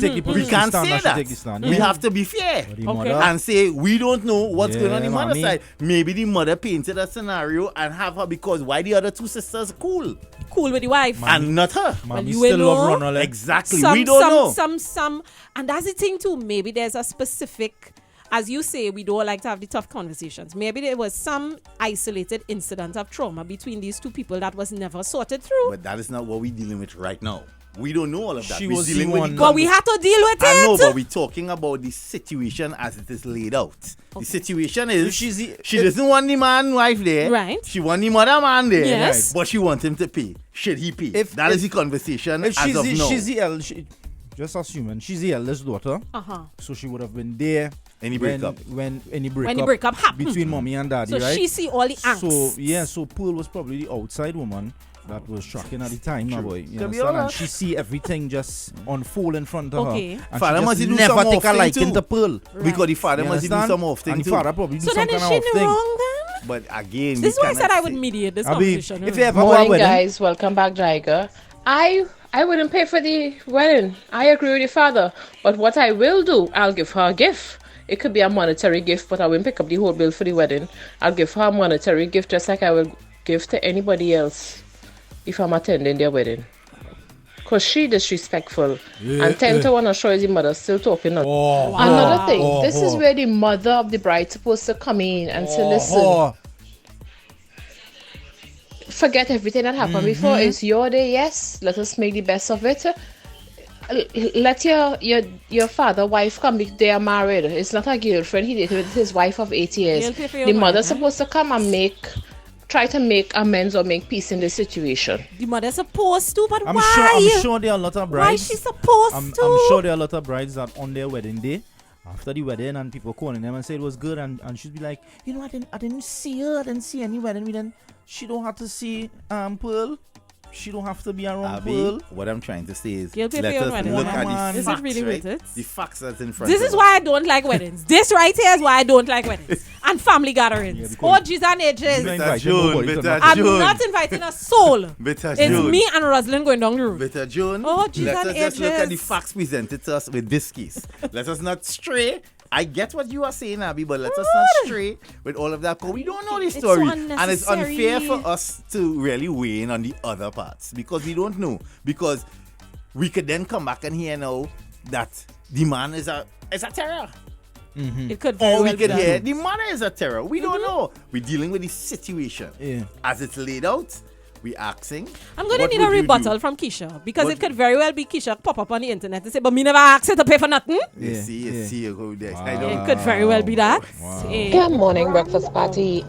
Speaker 3: take the position.
Speaker 2: We can't say that. We have to be fair and say we don't know what's going on the mother's side. Maybe the mother painted a scenario and have her because why the other two sisters cool
Speaker 1: with the wife
Speaker 2: and not her.
Speaker 3: Mommy still love Ronald.
Speaker 2: Exactly. We don't know.
Speaker 1: Some, and that's the thing too. Maybe there's a specific, as you say, we don't like to have the tough conversations. Maybe there was some isolated incident of trauma between these two people that was never sorted through.
Speaker 2: But that is not what we're dealing with right now. We don't know all of that.
Speaker 3: She
Speaker 2: we're
Speaker 3: was
Speaker 2: dealing
Speaker 3: the
Speaker 2: with
Speaker 3: one.
Speaker 1: But we had to deal with it.
Speaker 2: I know, but we're talking about the situation as it is laid out. Okay. The situation is she doesn't want the man wife there.
Speaker 1: Right.
Speaker 2: She want the mother man there.
Speaker 1: Yes.
Speaker 2: But she wants him to pay. Should he pay? That is the conversation as of now.
Speaker 3: She's the just assuming she's the eldest daughter. So she would have been there
Speaker 2: Any breakup.
Speaker 3: When any
Speaker 1: When the breakup happened.
Speaker 3: between mommy and daddy,
Speaker 1: So
Speaker 3: right?
Speaker 1: she see all the angst.
Speaker 3: So Pearl was probably the outside woman that was shocking at the time, my boy. You
Speaker 2: Could be
Speaker 3: understand? And
Speaker 2: alright.
Speaker 3: she see everything just unfold in front of
Speaker 1: Okay.
Speaker 3: her. And
Speaker 2: Father
Speaker 3: she
Speaker 2: must
Speaker 3: just
Speaker 2: do
Speaker 3: never
Speaker 2: some
Speaker 3: take a
Speaker 2: off
Speaker 3: liking
Speaker 2: thing
Speaker 3: to
Speaker 2: too.
Speaker 3: Pearl.
Speaker 2: Because the father
Speaker 3: You
Speaker 2: must do
Speaker 3: understand?
Speaker 2: some off thing
Speaker 3: And the
Speaker 2: too.
Speaker 3: father probably do
Speaker 1: So
Speaker 3: some
Speaker 1: then is
Speaker 3: kind
Speaker 1: she
Speaker 3: of off thing.
Speaker 1: wrong then?
Speaker 2: But again,
Speaker 1: This is why I
Speaker 2: we
Speaker 1: said I
Speaker 2: cannot
Speaker 1: would
Speaker 2: say-
Speaker 1: mediate this
Speaker 3: I mean,
Speaker 1: conversation.
Speaker 3: if you ever go
Speaker 11: Morning,
Speaker 3: with
Speaker 11: guys. Welcome back, Jaiga. I wouldn't pay for the wedding. I agree with your father. But what I will do, I'll give her a gift. It could be a monetary gift, but I won't pick up the whole bill for the wedding. I'll give her a monetary gift just like I will give to anybody else if I'm attending their wedding. Because she disrespectful. And 10 to 1 assure the mother still talking. Another thing, this is where the mother of the bride supposed to come in and say, listen, forget everything that happened before. It's your day, yes. Let us make the best of it. Let your father, wife come. They are married. It's not a girlfriend. He dated with his wife of 8 years.
Speaker 1: He'll pay for your
Speaker 11: The
Speaker 1: wedding,
Speaker 11: mother's
Speaker 1: huh?
Speaker 11: supposed to come and try to make amends or make peace in the situation.
Speaker 1: The mother's supposed to, but
Speaker 3: I'm
Speaker 1: why?
Speaker 3: sure there are a lot of
Speaker 1: Why
Speaker 3: brides.
Speaker 1: is she supposed
Speaker 3: I'm
Speaker 1: to?
Speaker 3: sure there are a lot of brides that on their wedding day, after the wedding, and people calling them and say it was good, and she'd be like, you know, I didn't see her, I didn't see any wedding. Then she don't have to see Pearl. She don't have to be around Pearl.
Speaker 2: What I'm trying to say is,
Speaker 1: You'll pay for
Speaker 2: let
Speaker 1: your
Speaker 2: us
Speaker 1: wedding.
Speaker 2: look
Speaker 3: Woman,
Speaker 2: at the
Speaker 1: is it
Speaker 2: facts,
Speaker 1: really
Speaker 2: right?
Speaker 1: worth it?
Speaker 2: The facts that's in front
Speaker 1: This
Speaker 2: of
Speaker 1: is
Speaker 2: us.
Speaker 1: why I don't like weddings. This right here is why I don't like weddings. And family gatherings. Orgies and ages.
Speaker 2: Bitter June, bitter
Speaker 1: I'm
Speaker 2: June.
Speaker 1: not inviting a soul.
Speaker 2: Bitter
Speaker 1: It's
Speaker 2: June.
Speaker 1: me and Rosalind going down the road.
Speaker 2: Bitter June.
Speaker 1: Oh, geez,
Speaker 2: Let
Speaker 1: and
Speaker 2: us just look at the
Speaker 1: ages.
Speaker 2: facts presented to us with this case. Let us not stray. I get what you are saying, Abby, but let us not stray with all of that. Because we don't know the
Speaker 1: It's so
Speaker 2: story. And it's
Speaker 1: unnecessary.
Speaker 2: unfair for us to really weigh in on the other parts. Because we don't know. Because we could then come back and hear now that the man is a terror.
Speaker 1: It could very
Speaker 2: Or we
Speaker 1: well be
Speaker 2: could
Speaker 1: that.
Speaker 2: hear the mother is a terror. We don't know. We're dealing with the situation.
Speaker 3: Yeah.
Speaker 2: As it's laid out, we asking.
Speaker 1: I'm going to
Speaker 2: what
Speaker 1: need
Speaker 2: would
Speaker 1: a
Speaker 2: you
Speaker 1: rebuttal
Speaker 2: do?
Speaker 1: from Keisha because
Speaker 2: What-
Speaker 1: it could very well be Keisha pop up on the internet and say, but me never asked her to pay for nothing.
Speaker 2: You
Speaker 3: Yeah,
Speaker 2: see,
Speaker 3: yeah.
Speaker 2: you go there. I
Speaker 1: It
Speaker 2: don't
Speaker 1: could very well be that. Eh,
Speaker 11: Good morning, breakfast party.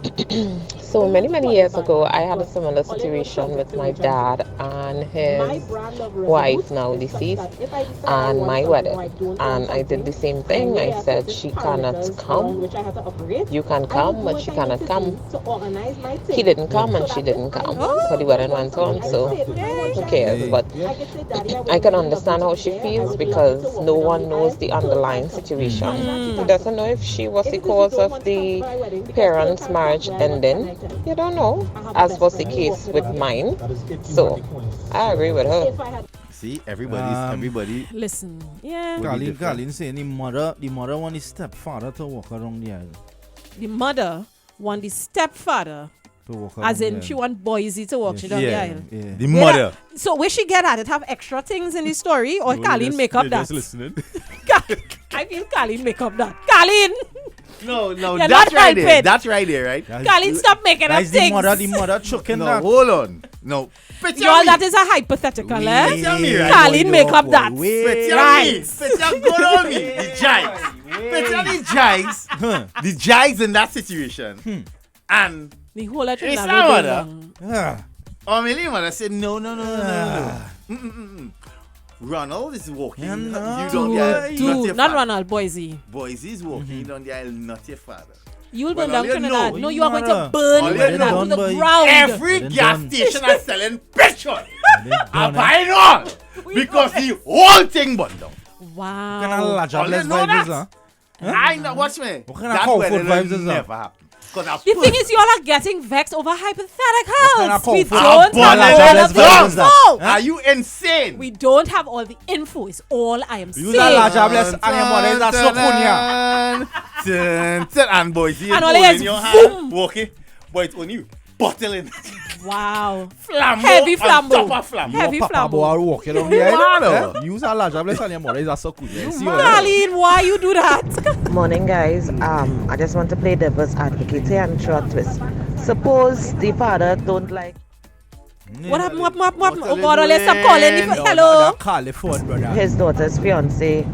Speaker 11: So many years ago, I had a similar situation with my dad and his wife, now deceased, and my wedding. And I did the same thing. I said she cannot come. You can come, but she cannot come. He didn't come and she didn't come. So the wedding went on. So who cares? But I can understand how she feels because no one knows the underlying situation. He doesn't know if she was the cause of the parents' marriage ending. You don't know, as was the case with mine. So I agree with her.
Speaker 2: see everybody.
Speaker 1: Listen, yeah.
Speaker 3: Colleen saying the mother want the stepfather to walk around the aisle.
Speaker 1: The mother want the stepfather, as in she want Boise to walk down the aisle.
Speaker 3: Yeah.
Speaker 2: The mother.
Speaker 1: So where she get at it? Have extra things in the story or Colleen make up that?
Speaker 3: listening.
Speaker 1: I feel Colleen make up that. Colleen!
Speaker 2: No,
Speaker 1: You're
Speaker 2: that's
Speaker 1: not
Speaker 2: right there.
Speaker 1: helping.
Speaker 2: That's right there, right?
Speaker 1: Colleen, stop making up
Speaker 3: Guys,
Speaker 1: things.
Speaker 3: the mother choking
Speaker 2: No,
Speaker 3: that.
Speaker 2: hold on. No.
Speaker 1: Y'all, that is a hypothetical, eh?
Speaker 2: Tell me, right?
Speaker 1: Colleen make up that.
Speaker 2: Picture
Speaker 1: Right.
Speaker 2: me. Picture good on me. The Jags. Picture the Jags. The Jags in that situation. And
Speaker 1: The whole of
Speaker 2: It's
Speaker 1: Trinidad
Speaker 2: our
Speaker 1: will go
Speaker 2: mother.
Speaker 1: down.
Speaker 2: Amelie mother said, no. Ronald is walking.
Speaker 3: Yeah,
Speaker 2: You
Speaker 3: no.
Speaker 2: don't get
Speaker 1: Dude, not Ronald, Boise.
Speaker 2: Boise is walking down the aisle, not your father.
Speaker 1: You will
Speaker 2: Well,
Speaker 1: burn down
Speaker 2: all you
Speaker 1: Trinidad.
Speaker 2: know,
Speaker 1: No, you are going to
Speaker 3: mother.
Speaker 1: burn
Speaker 2: All you
Speaker 1: Trinidad
Speaker 2: know,
Speaker 1: to the
Speaker 3: boy.
Speaker 1: ground.
Speaker 2: Every
Speaker 3: Then
Speaker 2: gas
Speaker 3: done.
Speaker 2: station are selling petrol.
Speaker 3: They
Speaker 2: I'm
Speaker 3: done it.
Speaker 2: buying all. Because the whole thing burned down.
Speaker 1: Wow.
Speaker 3: What kind of large
Speaker 2: All you
Speaker 3: jobless
Speaker 2: know
Speaker 3: vibes
Speaker 2: that.
Speaker 3: is that?
Speaker 2: I know, watch me.
Speaker 3: What kind of comfort vibes is that?
Speaker 2: never happen. Because
Speaker 1: The thing is, y'all are getting vexed over
Speaker 3: kind
Speaker 1: hypotheticals.
Speaker 3: of
Speaker 1: We
Speaker 3: comfort?
Speaker 1: don't have
Speaker 3: Large
Speaker 1: all
Speaker 3: jobless
Speaker 1: of the
Speaker 3: vibes is that?
Speaker 1: info.
Speaker 2: Are you insane?
Speaker 1: We don't have all the info. Is all I am
Speaker 3: You
Speaker 1: saying.
Speaker 3: are large jobless and your mother is a sokunya.
Speaker 2: And boys, you
Speaker 1: And all
Speaker 2: in
Speaker 1: it is
Speaker 2: your
Speaker 1: boom.
Speaker 2: hand, walking. Boy, it's on you. Bottling.
Speaker 1: Wow.
Speaker 2: Flambo
Speaker 1: Heavy
Speaker 2: on
Speaker 1: flambo.
Speaker 2: top of flambo.
Speaker 1: Heavy
Speaker 3: Papa
Speaker 1: flambo.
Speaker 3: boy walking down the
Speaker 2: You
Speaker 3: aisle.
Speaker 2: mad,
Speaker 3: Eh? Use a large jobless and your mother is a sokunya. See what
Speaker 1: Colleen, why you do that?
Speaker 12: Morning, guys. I just want to play devil's advocate here and throw a twist. Suppose the father don't like.
Speaker 1: What happened? What happened?
Speaker 2: What
Speaker 1: Oh
Speaker 2: are
Speaker 1: God,
Speaker 2: you
Speaker 1: let's stop calling.
Speaker 2: doing?
Speaker 1: Hello.
Speaker 3: California, brother.
Speaker 12: his daughter's fiance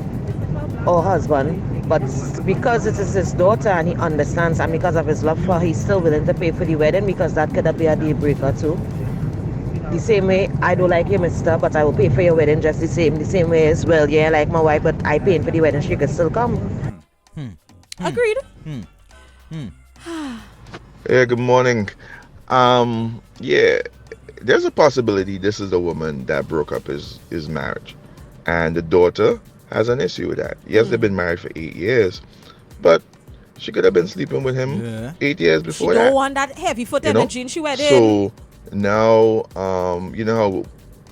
Speaker 12: or husband, but because it is his daughter and he understands, and because of his love for her, he's still willing to pay for the wedding because that could be a deal breaker too. The same way, I don't like you, mister, but I will pay for your wedding just the same way as well. Yeah, like my wife, but I paying for the wedding, she could still come.
Speaker 1: Agreed.
Speaker 6: Yeah, good morning. Yeah, there's a possibility this is the woman that broke up his marriage. And the daughter has an issue with that. Yes, they've been married for 8 years, but she could have been sleeping with him 8 years
Speaker 1: She
Speaker 6: before
Speaker 1: don't
Speaker 6: that.
Speaker 1: want that heavy foot
Speaker 6: You know?
Speaker 1: energy in she wedding.
Speaker 6: So now, you know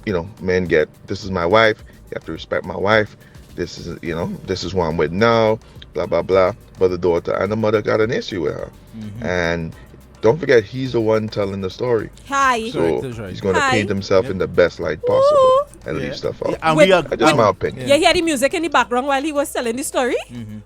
Speaker 6: how, men get, this is my wife, you have to respect my wife, this is, this is who I'm with now, blah, blah, blah. But the daughter and the mother got an issue with her. And don't forget, he's the one telling the story.
Speaker 1: Hi.
Speaker 6: So
Speaker 3: Correct, right.
Speaker 6: he's going to
Speaker 1: Hi.
Speaker 6: paint himself in the best light possible and leave stuff out.
Speaker 2: And
Speaker 1: Wait,
Speaker 2: we are,
Speaker 6: That's just my opinion.
Speaker 1: You hear the music in the background while he was telling the story?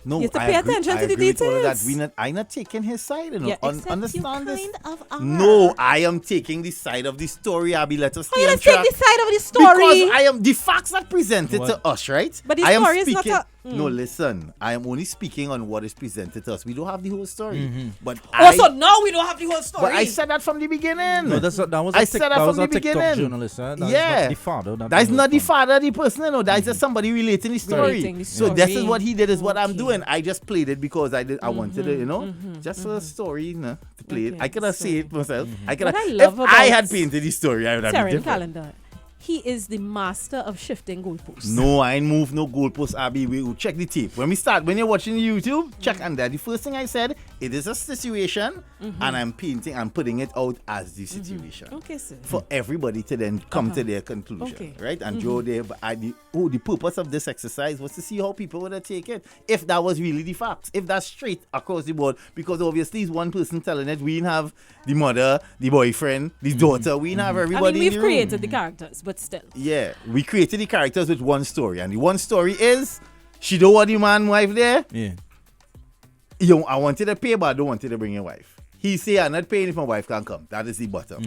Speaker 2: No,
Speaker 1: You have to
Speaker 2: I
Speaker 1: pay
Speaker 2: agree-
Speaker 1: attention
Speaker 2: I
Speaker 1: to the
Speaker 2: agree with all of
Speaker 1: details.
Speaker 2: that. I'm not taking his side,
Speaker 1: Yeah, except
Speaker 2: understand
Speaker 1: you
Speaker 2: this?
Speaker 1: kind of are.
Speaker 2: No, I am taking the side of the story, Abby. Let us
Speaker 1: How
Speaker 2: stay
Speaker 1: you
Speaker 2: on
Speaker 1: just take
Speaker 2: track.
Speaker 1: the side of the story?
Speaker 2: Because I am the facts that presented to us, right?
Speaker 1: But the
Speaker 2: I am
Speaker 1: story is not
Speaker 2: speaking.
Speaker 1: a-
Speaker 2: No, listen. I am only speaking on what is presented to us. We don't have the whole story. But
Speaker 1: So now we don't have the whole story.
Speaker 2: But I said that from the beginning.
Speaker 3: No, that was a
Speaker 2: I
Speaker 3: tic-
Speaker 2: said that
Speaker 3: that
Speaker 2: from
Speaker 3: was
Speaker 2: the
Speaker 3: a TikTok
Speaker 2: beginning.
Speaker 3: journalist. That is
Speaker 2: Yeah,
Speaker 3: not the father.
Speaker 2: That's not the father, the person. No, that's just somebody relating the story.
Speaker 1: Relating the
Speaker 2: So this is
Speaker 1: story.
Speaker 2: what he did. Is what I'm doing. I just played it because I wanted it. Just for a story, to play it. I could have said it myself. I could
Speaker 1: What
Speaker 2: have.
Speaker 1: I love
Speaker 2: If I
Speaker 1: about
Speaker 2: had painted the story, I would have been
Speaker 1: Terran
Speaker 2: different.
Speaker 1: Calendar. He is the master of shifting goalposts.
Speaker 2: No, I ain't move no goalpost, Abby. We will check the tape. When you're watching YouTube, check and that. The first thing I said, it is a situation, and I'm putting it out as the situation.
Speaker 1: Okay, sir.
Speaker 2: For everybody to then come to their conclusion,
Speaker 1: Okay.
Speaker 2: right? And Joe, the purpose of this exercise was to see how people would take it. If that was really the facts, if that's straight across the board, because obviously it's one person telling it. We didn't have the mother, the boyfriend, the daughter. We didn't have everybody.
Speaker 1: I mean, we've
Speaker 2: in the room.
Speaker 1: created the characters, but still.
Speaker 2: Yeah, we created the characters with one story, and the one story is she don't want the man wife there.
Speaker 3: Yeah.
Speaker 2: I wanted to pay, but I don't want you to bring your wife. He say I'm not paying if my wife can't come. That is the bottom.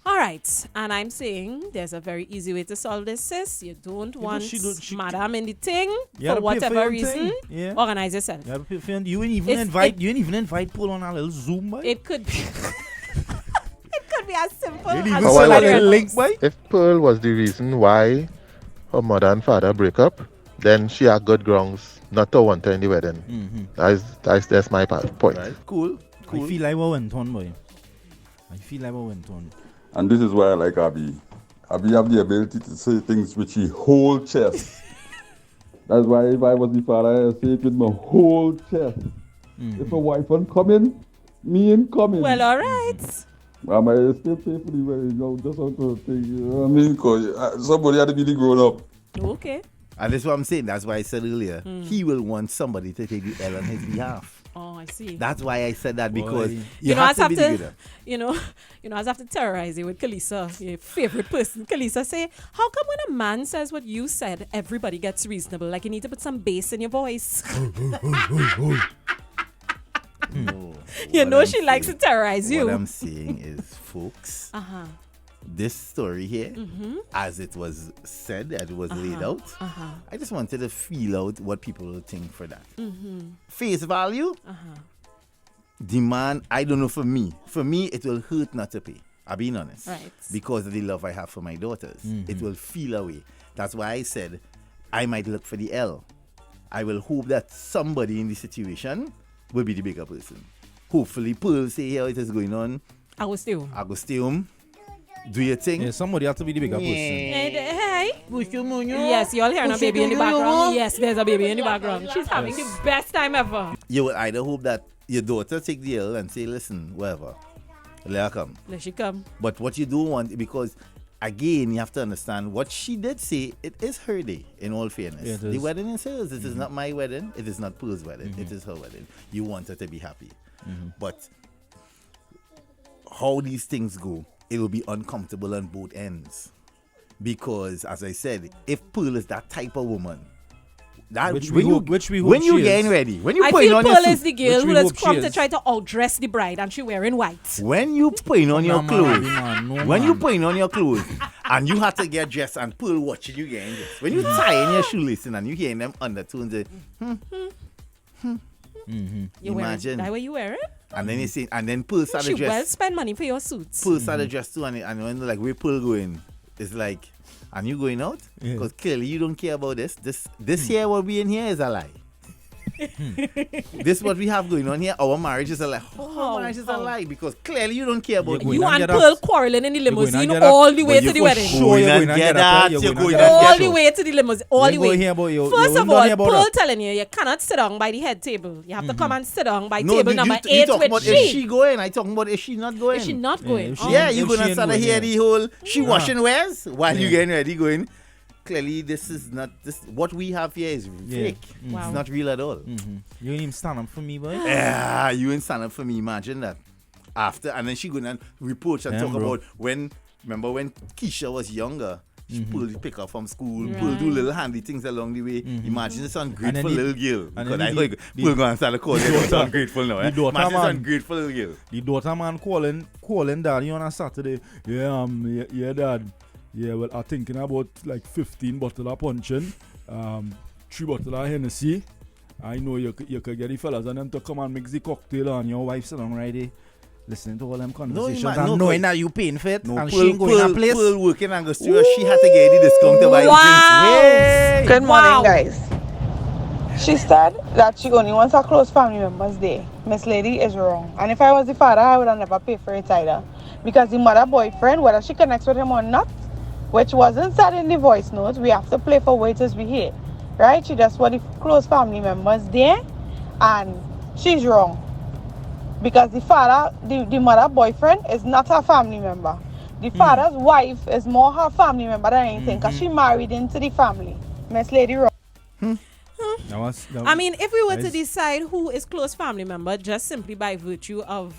Speaker 1: All right, and I'm saying there's a very easy way to solve this, sis. You don't want madam in the thing
Speaker 3: You
Speaker 1: for
Speaker 3: gotta pay for
Speaker 1: whatever
Speaker 3: your
Speaker 1: reason.
Speaker 3: thing. Yeah.
Speaker 1: Organize yourself.
Speaker 3: You gotta pay for your- you ain't even invite Paul on a little Zoom, boy.
Speaker 1: It could be. It could be as simple
Speaker 3: You
Speaker 1: as
Speaker 3: even
Speaker 9: How I
Speaker 3: send
Speaker 9: was
Speaker 3: out a
Speaker 9: it?
Speaker 3: link, boy.
Speaker 9: If Pearl was the reason why her mother and father break up, then she had good grounds not to want her in the wedding. That's my point.
Speaker 2: Right? Cool.
Speaker 3: I feel like we went on, boy. I feel like we went on.
Speaker 13: And this is why I like Abby. Abby have the ability to say things with her whole chest. That's why if I was the father, I'd say it with my whole chest. If a wife ain't coming, me ain't coming.
Speaker 1: Well, all right.
Speaker 13: I might still pay for the wedding, just out of thing, you know what I mean? Because somebody had to be the grown up.
Speaker 1: Okay.
Speaker 2: And that's what I'm saying. That's why I said earlier, he will want somebody to take the L on his behalf.
Speaker 1: Oh, I see.
Speaker 2: That's why I said that, because
Speaker 1: You know,
Speaker 2: have
Speaker 1: I
Speaker 2: to be
Speaker 1: have
Speaker 2: together.
Speaker 1: to, I have to terrorize you with Kalisa, your favorite person. Kalisa say, how come when a man says what you said, everybody gets reasonable? Like you need to put some bass in your voice.
Speaker 2: No,
Speaker 1: You
Speaker 2: what
Speaker 1: know
Speaker 2: I'm
Speaker 1: she likes to
Speaker 2: saying-
Speaker 1: terrorize you.
Speaker 2: What I'm saying is, folks, this story here, as it was said, as it was laid out, I just wanted to feel out what people will think for that. Face value, demand, I don't know for me. For me, it will hurt not to pay. I'm being honest.
Speaker 1: Right.
Speaker 2: Because of the love I have for my daughters. It will feel away. That's why I said I might look for the L. I will hope that somebody in the situation will be the bigger person. Hopefully, Pearl say, here it is going on.
Speaker 1: I will stay home.
Speaker 2: I go stay home. Do your thing.
Speaker 3: Yeah, somebody have to be the bigger person.
Speaker 1: Hey. Yes, you all hearing a baby in the background. Yes, there's a baby in the background. She's having the best time ever.
Speaker 2: You will either hope that your daughter take the L and say, listen, whatever, let her come.
Speaker 1: Let she come.
Speaker 2: But what you don't want, because again, you have to understand what she did say, it is her day, in all fairness.
Speaker 3: Yeah, it
Speaker 2: the
Speaker 3: is.
Speaker 2: wedding is hers. It is not my wedding. It is not Pearl's wedding. It is her wedding. You want her to be happy. But how these things go, it will be uncomfortable on both ends. Because, as I said, if Pearl is that type of woman, that
Speaker 3: Which we hope
Speaker 2: when
Speaker 3: she
Speaker 2: you
Speaker 3: is.
Speaker 2: getting ready, when you
Speaker 1: I
Speaker 2: putting
Speaker 1: feel
Speaker 2: on your
Speaker 1: Pearl
Speaker 2: suit,
Speaker 1: is the girl
Speaker 3: Which we
Speaker 1: who has
Speaker 3: hope she
Speaker 1: come to
Speaker 3: is.
Speaker 1: try to outdress the bride and she wearing white.
Speaker 2: when you putting on your
Speaker 3: No,
Speaker 2: clothes,
Speaker 3: man, no,
Speaker 2: when you
Speaker 3: man.
Speaker 2: putting on your clothes, and you have to get dressed, and Pearl watching you getting dressed, when you tying your shoelaces and you hearing them undertones,
Speaker 1: You wearing
Speaker 2: imagine.
Speaker 1: that way you wear it?
Speaker 2: And then you see, and then Pearl started
Speaker 1: She
Speaker 2: dress.
Speaker 1: well spend money for your suits.
Speaker 2: Pearl started dress too, and when like where Pearl going, it's like, and you going out?
Speaker 3: Yeah.
Speaker 2: Because clearly you don't care about this. This here what we in here is a lie. This is what we have going on here. Our marriage is a lie. Our marriage is a lie because clearly you don't care about me.
Speaker 14: You and Pearl quarreling in the limousine all the way to the wedding.
Speaker 2: Sure, you're going to get that. You're going to
Speaker 14: all the way to the limousine. All the way. First of all, Pearl
Speaker 3: that.
Speaker 14: telling you cannot sit down by the head table. You have to come and sit down by
Speaker 2: No,
Speaker 14: table number 8
Speaker 2: talking
Speaker 14: with
Speaker 2: about
Speaker 14: she.
Speaker 2: Is she going? I talking about is she not going?
Speaker 14: Is she not going?
Speaker 2: Yeah, you're going to start to hear the whole she washing wares while you getting ready going. Clearly, this is not this. What we have here is fake.
Speaker 14: Wow.
Speaker 2: It's not real at all.
Speaker 3: You ain't even stand up for me, boy.
Speaker 2: Yeah, you ain't stand up for me. Imagine that. After and then she going and report and talk about remember when Keisha was younger. She pulled the pick up from school, pulled do little handy things along the way. Imagine this ungrateful little girl. Because I think we're going to start to call it ungrateful now. Imagine this ungrateful little girl.
Speaker 3: The daughter man calling daddy on a Saturday. Yeah, dad. Yeah, well, I'm thinking about like 15 bottles of puncheon, 3 bottles of Hennessy. I know you could get the fellas and them to come and mix the cocktail and your wife sitting right there. Listening to all them conversations and knowing that you paying for it and she ain't going to place.
Speaker 2: Pearl working and go through, she had to get the discount to buy
Speaker 15: Hey. Good morning, guys. She said that she only wants her close family members there. Miss Lady is wrong. And if I was the father, I would have never paid for it either. Because the mother boyfriend, whether she connects with him or not, which wasn't said in the voice note, we have to play for waiters we hear. Right? She just want the close family members there, and she's wrong. Because the father, the mother boyfriend is not her family member. The father's wife is more her family member than anything, because she married into the family. Miss Lady wrong.
Speaker 14: I mean, if we were to decide who is close family member just simply by virtue of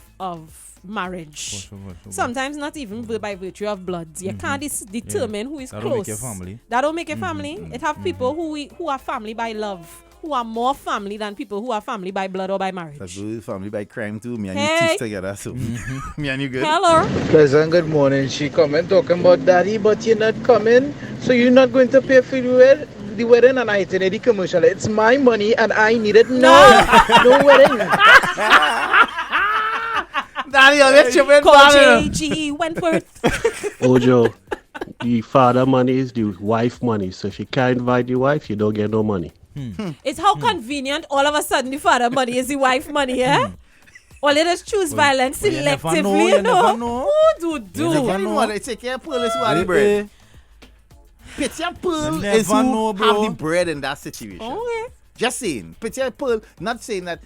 Speaker 14: marriage, sometimes not even by virtue of blood, you can't determine who is
Speaker 3: that
Speaker 14: close.
Speaker 3: Don't make your family.
Speaker 14: That don't make a family. It have people who are family by love, who are more family than people who are family by blood or by marriage.
Speaker 2: That's family by crime too. Me and you teach together, so me and you good.
Speaker 14: Hello.
Speaker 16: Pleasant good morning. She coming talking about daddy, but you're not coming, so you're not going to pay for the wedding, and I did the commercial. It's my money and I need it now. No wedding.
Speaker 2: Daddy, I'll let you win.
Speaker 14: J.G. Wentworth.
Speaker 17: Ojo, the father money is the wife money. So if you can't invite the wife, you don't get no money.
Speaker 14: It's how convenient all of a sudden the father money is the wife money, eh? Or let us choose violence selectively, you know. Who do?
Speaker 2: You never know. They take care of police who have the bread. Pity and Pearl is who have the bread in that situation.
Speaker 14: Okay.
Speaker 2: Just saying. Pity and Pearl, not saying that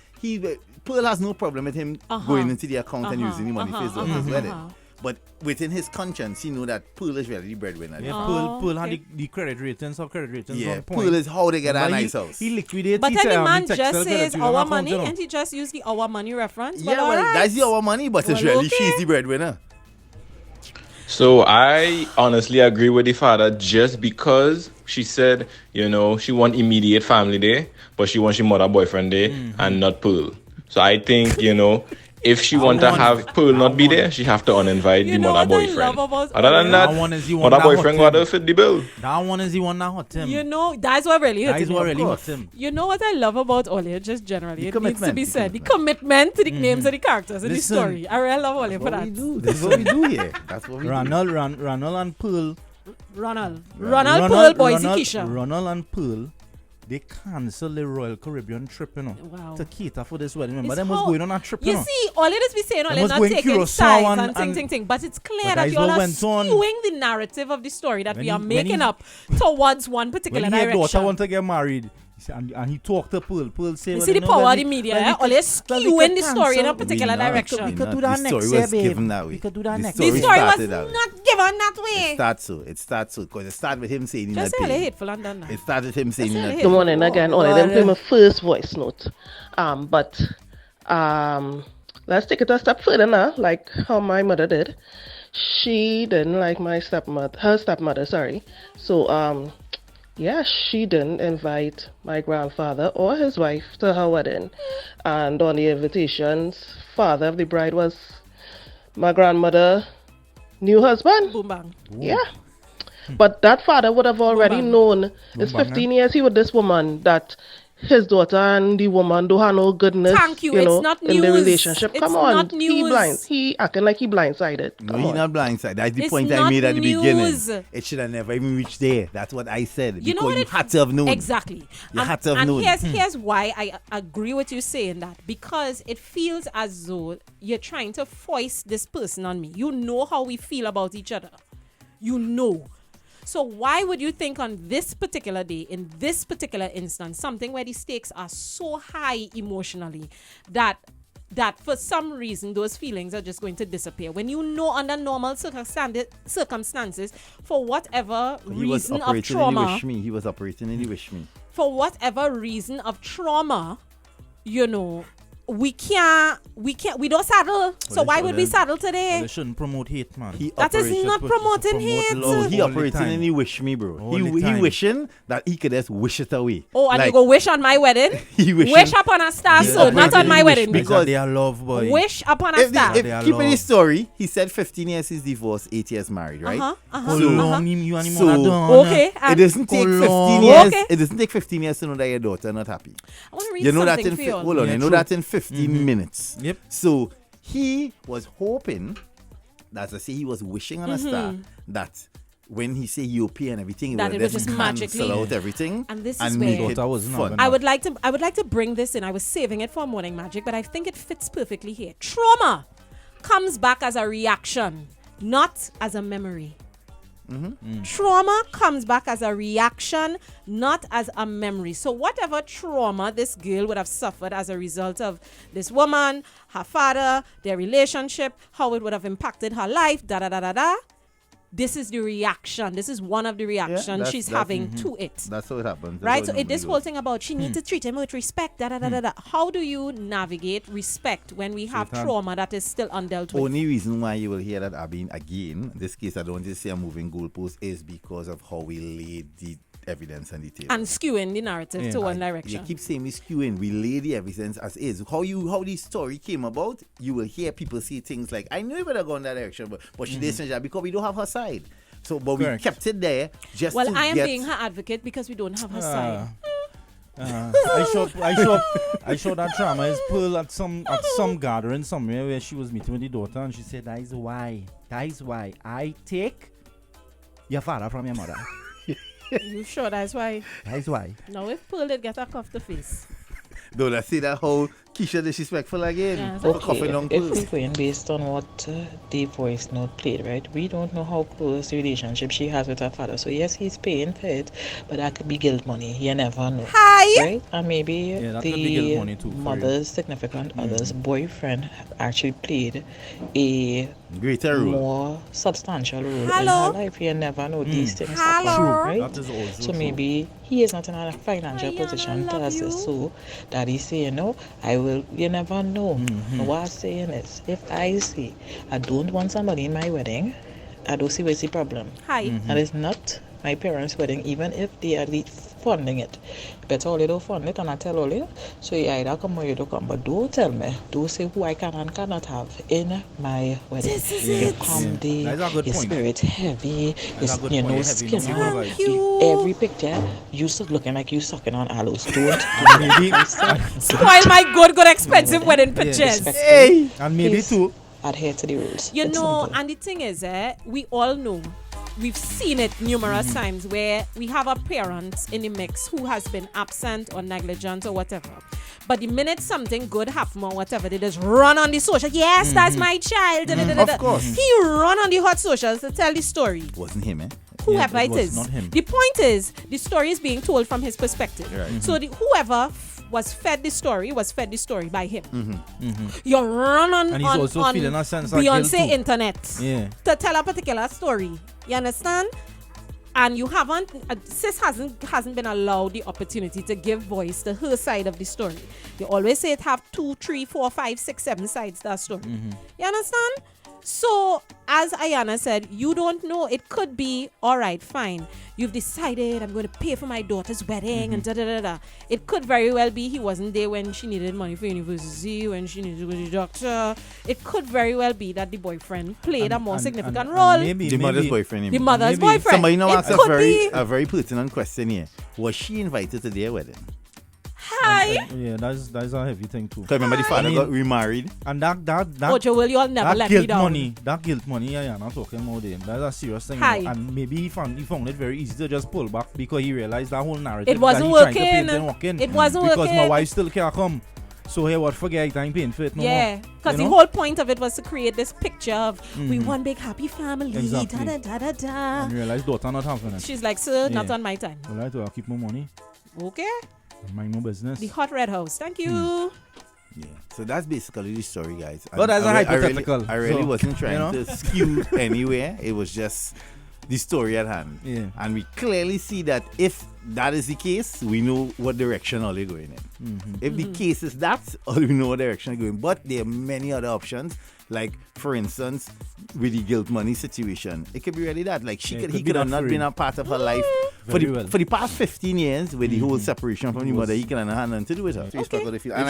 Speaker 2: Pearl has no problem with him going into the account and using the money for his daughter's wedding. But within his conscience, he know that Pearl is really the breadwinner.
Speaker 3: Yeah, Pearl had the credit ratings or credit ratings on point.
Speaker 2: Pearl is how they get a nice house.
Speaker 3: He liquidated.
Speaker 14: But then the man just says our money, and he just used the our money reference.
Speaker 2: Yeah, well, that's the our money, but it's really she's the breadwinner.
Speaker 18: So I honestly agree with the father just because she said, you know, she want immediate family there, but she wants she mother boyfriend there and not Pearl. So I think, you know, if she want to have Pearl not be there, she have to uninvite the mother boyfriend. Other than that, mother boyfriend got to fit the bill.
Speaker 3: That one is the one that hurt him.
Speaker 14: You know, that's what really hurt him.
Speaker 3: That's what really hurt him.
Speaker 14: You know what I love about Ole, just generally, it needs to be said. The commitment to the names of the characters in the story. I really love Ole for that.
Speaker 2: That's what we do here. That's what we do.
Speaker 3: Ronald and Pearl.
Speaker 14: Ronald, Pearl, Boise, Keisha.
Speaker 3: Ronald and Pearl. They cancel the Royal Caribbean trip, you know, to cater for this wedding. Remember, them was going on a trip, you know.
Speaker 14: You see, all it is we saying, all it not taking sides and ting. But it's clear that you all are skewing the narrative of the story that we are making up towards one particular direction.
Speaker 3: When his daughter want to get married, and he talked to Pearl. Pearl say,
Speaker 14: you see the power of the media, all is skewing the story in a particular direction.
Speaker 3: We could do that next year, babe. We could do that next year.
Speaker 14: The story was not given that way.
Speaker 2: It starts so, because it started with him saying
Speaker 14: just say really hateful and done that.
Speaker 2: It started with him saying that.
Speaker 11: Good morning again. Only them play my first voice note. But let's take it a step further now, like how my mother did. She didn't like her stepmother, sorry. So yeah, she didn't invite my grandfather or his wife to her wedding. And on the invitations, father of the bride was my grandmother' new husband.
Speaker 14: Boom bang.
Speaker 11: Yeah. But that father would have already known, it's 15 years he with this woman, that
Speaker 19: his daughter and the woman don't have no goodness.
Speaker 14: Thank you.
Speaker 19: You know,
Speaker 14: It's not
Speaker 19: in the
Speaker 14: news.
Speaker 19: relationship.
Speaker 14: It's
Speaker 19: Come on,
Speaker 14: not news.
Speaker 19: He acting like he blindsided.
Speaker 2: No,
Speaker 19: Come
Speaker 2: he's
Speaker 19: on.
Speaker 2: not blindsided. That's the
Speaker 14: It's
Speaker 2: point I
Speaker 14: not
Speaker 2: made at the beginning.
Speaker 14: news.
Speaker 2: It should have never even reached there. That's what I said.
Speaker 14: You know
Speaker 2: because
Speaker 14: what
Speaker 2: you
Speaker 14: it-
Speaker 2: had to have known.
Speaker 14: Exactly.
Speaker 2: You had to have known.
Speaker 14: And here's why I agree with you saying that. Because it feels as though you're trying to foist this person on me. You know how we feel about each other. You know. So why would you think on this particular day, in this particular instance, something where the stakes are so high emotionally that for some reason those feelings are just going to disappear when you know under normal circumstances for whatever reason of trauma,
Speaker 2: He was operating in the wish me.
Speaker 14: for whatever reason of trauma, you know, we don't saddle. So why would we saddle today?
Speaker 3: Well, they shouldn't promote hate, man.
Speaker 14: That is not promoting hate.
Speaker 2: No, he
Speaker 3: all the
Speaker 2: operating
Speaker 3: time.
Speaker 2: in the wish me, bro.
Speaker 3: All
Speaker 2: He
Speaker 3: the time.
Speaker 2: wishing that he could just wish it away.
Speaker 14: Oh, and
Speaker 2: Like,
Speaker 14: you go wish on my wedding?
Speaker 2: He wishing-
Speaker 14: Wish upon a star,
Speaker 2: He
Speaker 14: so not
Speaker 2: operating
Speaker 14: on my
Speaker 2: in wish
Speaker 14: wedding.
Speaker 2: because
Speaker 3: they are love, boy.
Speaker 14: Wish upon a
Speaker 2: If
Speaker 14: star.
Speaker 2: keeping his story, he said 15 years he's divorced, 8 years married, right?
Speaker 3: How long you and him
Speaker 2: So,
Speaker 3: wanna done?
Speaker 14: Okay,
Speaker 2: it
Speaker 14: and-
Speaker 2: doesn't take
Speaker 3: How
Speaker 2: 15
Speaker 3: long?
Speaker 2: years.
Speaker 14: Okay.
Speaker 2: It doesn't take 15 years to know that your daughter not happy.
Speaker 14: I want to read
Speaker 2: You know that
Speaker 14: something
Speaker 2: in
Speaker 14: for you all.
Speaker 2: hold on,
Speaker 3: Yeah,
Speaker 2: you know
Speaker 3: true.
Speaker 2: that in 15 minutes.
Speaker 3: Yep.
Speaker 2: So he was hoping, as I say, he was wishing on a star that when he say you pay and everything,
Speaker 14: That it would just
Speaker 2: cancel
Speaker 14: magically-
Speaker 2: out everything
Speaker 14: And this is
Speaker 2: and
Speaker 14: where-
Speaker 2: make it
Speaker 3: Daughter wasn't
Speaker 2: fun.
Speaker 3: having
Speaker 14: I would like to bring this in. I was saving it for Morning Magic, but I think it fits perfectly here. Trauma comes back as a reaction, not as a memory. Trauma comes back as a reaction, not as a memory. So whatever trauma this girl would have suffered as a result of this woman, her father, their relationship, how it would have impacted her life, this is the reaction. This is one of the reactions
Speaker 2: that's-
Speaker 14: she's
Speaker 2: that's-
Speaker 14: having to it.
Speaker 2: That's how it happens. That's
Speaker 14: Right?
Speaker 2: how
Speaker 14: So
Speaker 2: it
Speaker 14: this
Speaker 2: normally
Speaker 14: whole
Speaker 2: goes.
Speaker 14: thing about she needs to treat him with respect. How do you navigate respect when we have
Speaker 2: Sweetheart.
Speaker 14: trauma that is still undealt with?
Speaker 2: Only reason why you will hear that Abin again, in this case I don't just say a moving goalpost, is because of how we laid the evidence on the table.
Speaker 14: And skewing the narrative to one direction.
Speaker 2: You keep saying we skewing. We lay the evidence as is. How the story came about, you will hear people say things like, I knew it would have gone that direction, but she didn't say that because we don't have her side. So, but
Speaker 3: Correct.
Speaker 2: we kept it there just
Speaker 14: Well,
Speaker 2: to
Speaker 14: I am
Speaker 2: get...
Speaker 14: being her advocate because we don't have her side.
Speaker 3: I showed that trauma is Pearl at some gathering somewhere where she was meeting with the daughter and she said that is why I take your father from your mother.
Speaker 14: You sure that's why?
Speaker 3: That is why.
Speaker 14: Now if Pearl did get a cuff the face.
Speaker 2: Don't I see that whole Keisha disrespectful again?
Speaker 14: Yeah,
Speaker 2: For coughing down
Speaker 20: if
Speaker 2: Pearl.
Speaker 20: we're going based on what the voice note played, right? We don't know how close the relationship she has with her father. So yes, he's paying for it, but that could be guilt money. You never know.
Speaker 14: Hi.
Speaker 20: Right? And maybe
Speaker 3: that could be guilt money too,
Speaker 20: the
Speaker 3: for
Speaker 20: mother's significant other's boyfriend actually played a
Speaker 2: greater role,
Speaker 20: more substantial role
Speaker 14: Hello?
Speaker 20: in her life. You never know these things
Speaker 14: Hello?
Speaker 20: happen,
Speaker 14: True.
Speaker 20: right?
Speaker 3: That is also
Speaker 20: So
Speaker 3: true.
Speaker 20: maybe he is not in a financial position to assist, so that he's saying, no, I will, you never know. What I'm saying is, if I say I don't want somebody in my wedding, I don't see where's the problem.
Speaker 14: Hi.
Speaker 20: And it's not my parents' wedding, even if they are funding it. Better all you don't fund it, and I tell all you, so you either come or you don't come. But don't tell me, don't say who I can and cannot have in my wedding.
Speaker 14: This is
Speaker 20: You
Speaker 14: it.
Speaker 20: come there,
Speaker 3: That's a good
Speaker 20: your
Speaker 3: point.
Speaker 20: spirit heavy,
Speaker 3: That's a good
Speaker 20: you
Speaker 3: point.
Speaker 20: know,
Speaker 3: Heavy,
Speaker 20: skin
Speaker 3: no
Speaker 20: on.
Speaker 3: vibes.
Speaker 14: You.
Speaker 20: Every picture, you looking like you sucking on aloes. Don't
Speaker 3: Maybe,
Speaker 14: Spoil my good expensive wedding pictures.
Speaker 2: Hey!
Speaker 3: and maybe
Speaker 20: Please
Speaker 3: too.
Speaker 20: adhere to the rules.
Speaker 14: You
Speaker 20: It's
Speaker 14: know,
Speaker 20: simple.
Speaker 14: and the thing is, we all know, we've seen it numerous times where we have a parent in the mix who has been absent or negligent or whatever. But the minute something good happens or whatever, they just run on the social. Yes, that's my child.
Speaker 2: Of course.
Speaker 14: He run on the hot socials to tell the story.
Speaker 2: Wasn't him, eh?
Speaker 14: Whoever
Speaker 3: it
Speaker 14: it
Speaker 3: was
Speaker 14: is.
Speaker 3: not him.
Speaker 14: The point is, the story is being told from his perspective.
Speaker 2: Right.
Speaker 14: So whoever was fed the story by him. You run on
Speaker 3: And he's
Speaker 14: on,
Speaker 3: also
Speaker 14: on
Speaker 3: feeling a sense of guilt
Speaker 14: Beyonce
Speaker 3: too.
Speaker 14: internet
Speaker 3: Yeah.
Speaker 14: to tell a particular story. You understand? And you haven't, sis hasn't been allowed the opportunity to give voice to her side of the story. You always say it have 2, 3, 4, 5, 6, 7 sides to that story. You understand? So, as Ayana said, you don't know. It could be, all right, fine. You've decided I'm going to pay for my daughter's wedding and da-da-da-da. It could very well be he wasn't there when she needed money for university, when she needed to go to the doctor. It could very well be that the boyfriend played a more significant role.
Speaker 3: Maybe,
Speaker 2: The mother's boyfriend. you
Speaker 14: The
Speaker 2: mean.
Speaker 14: mother's
Speaker 3: maybe.
Speaker 14: boyfriend.
Speaker 2: Somebody now
Speaker 14: It
Speaker 2: asked
Speaker 14: could be.
Speaker 2: a very pertinent question here. Was she invited to their wedding?
Speaker 3: Yeah, that's a heavy thing too.
Speaker 2: Because remember the father got remarried.
Speaker 3: And that
Speaker 14: Oh, Joel, you'll never let me down.
Speaker 3: That guilt money, yeah, not talking about it. That's a serious thing.
Speaker 14: Hi.
Speaker 3: And maybe he found it very easy to just pull back because he realized that whole narrative
Speaker 14: It wasn't
Speaker 3: that he trying to
Speaker 14: working.
Speaker 3: paint didn't work in.
Speaker 14: It wasn't
Speaker 3: because
Speaker 14: working.
Speaker 3: my wife still can't come. So hey, what forget I'm paying for it no
Speaker 14: Yeah,
Speaker 3: more.
Speaker 14: because the
Speaker 3: You know?
Speaker 14: whole point of it was to create this picture of we
Speaker 3: Mhm.
Speaker 14: one big happy family.
Speaker 3: Exactly.
Speaker 14: Da, da, da, da, da.
Speaker 3: And realize daughter not having it.
Speaker 14: She's like, sir, not
Speaker 3: Yeah.
Speaker 14: on my time.
Speaker 3: Well, I to keep my money.
Speaker 14: Okay.
Speaker 3: Mind my business.
Speaker 14: The hot red house. Thank you.
Speaker 2: Yeah. So that's basically the story, guys.
Speaker 3: But that's a hypothetical.
Speaker 2: I really
Speaker 3: So,
Speaker 2: wasn't trying
Speaker 3: you know?
Speaker 2: to skew anywhere. It was just the story at hand.
Speaker 3: Yeah.
Speaker 2: And we clearly see that if that is the case, we know what direction all they're going in.
Speaker 3: Mhm.
Speaker 2: If the case is that, we know what direction they're going. But there are many other options. Like, for instance, with the guilt money situation, it could be really that. Like,
Speaker 3: Yeah,
Speaker 2: he could have not been a part of her life for the past 15 years with the whole separation from the mother. He can have nothing to do with her. And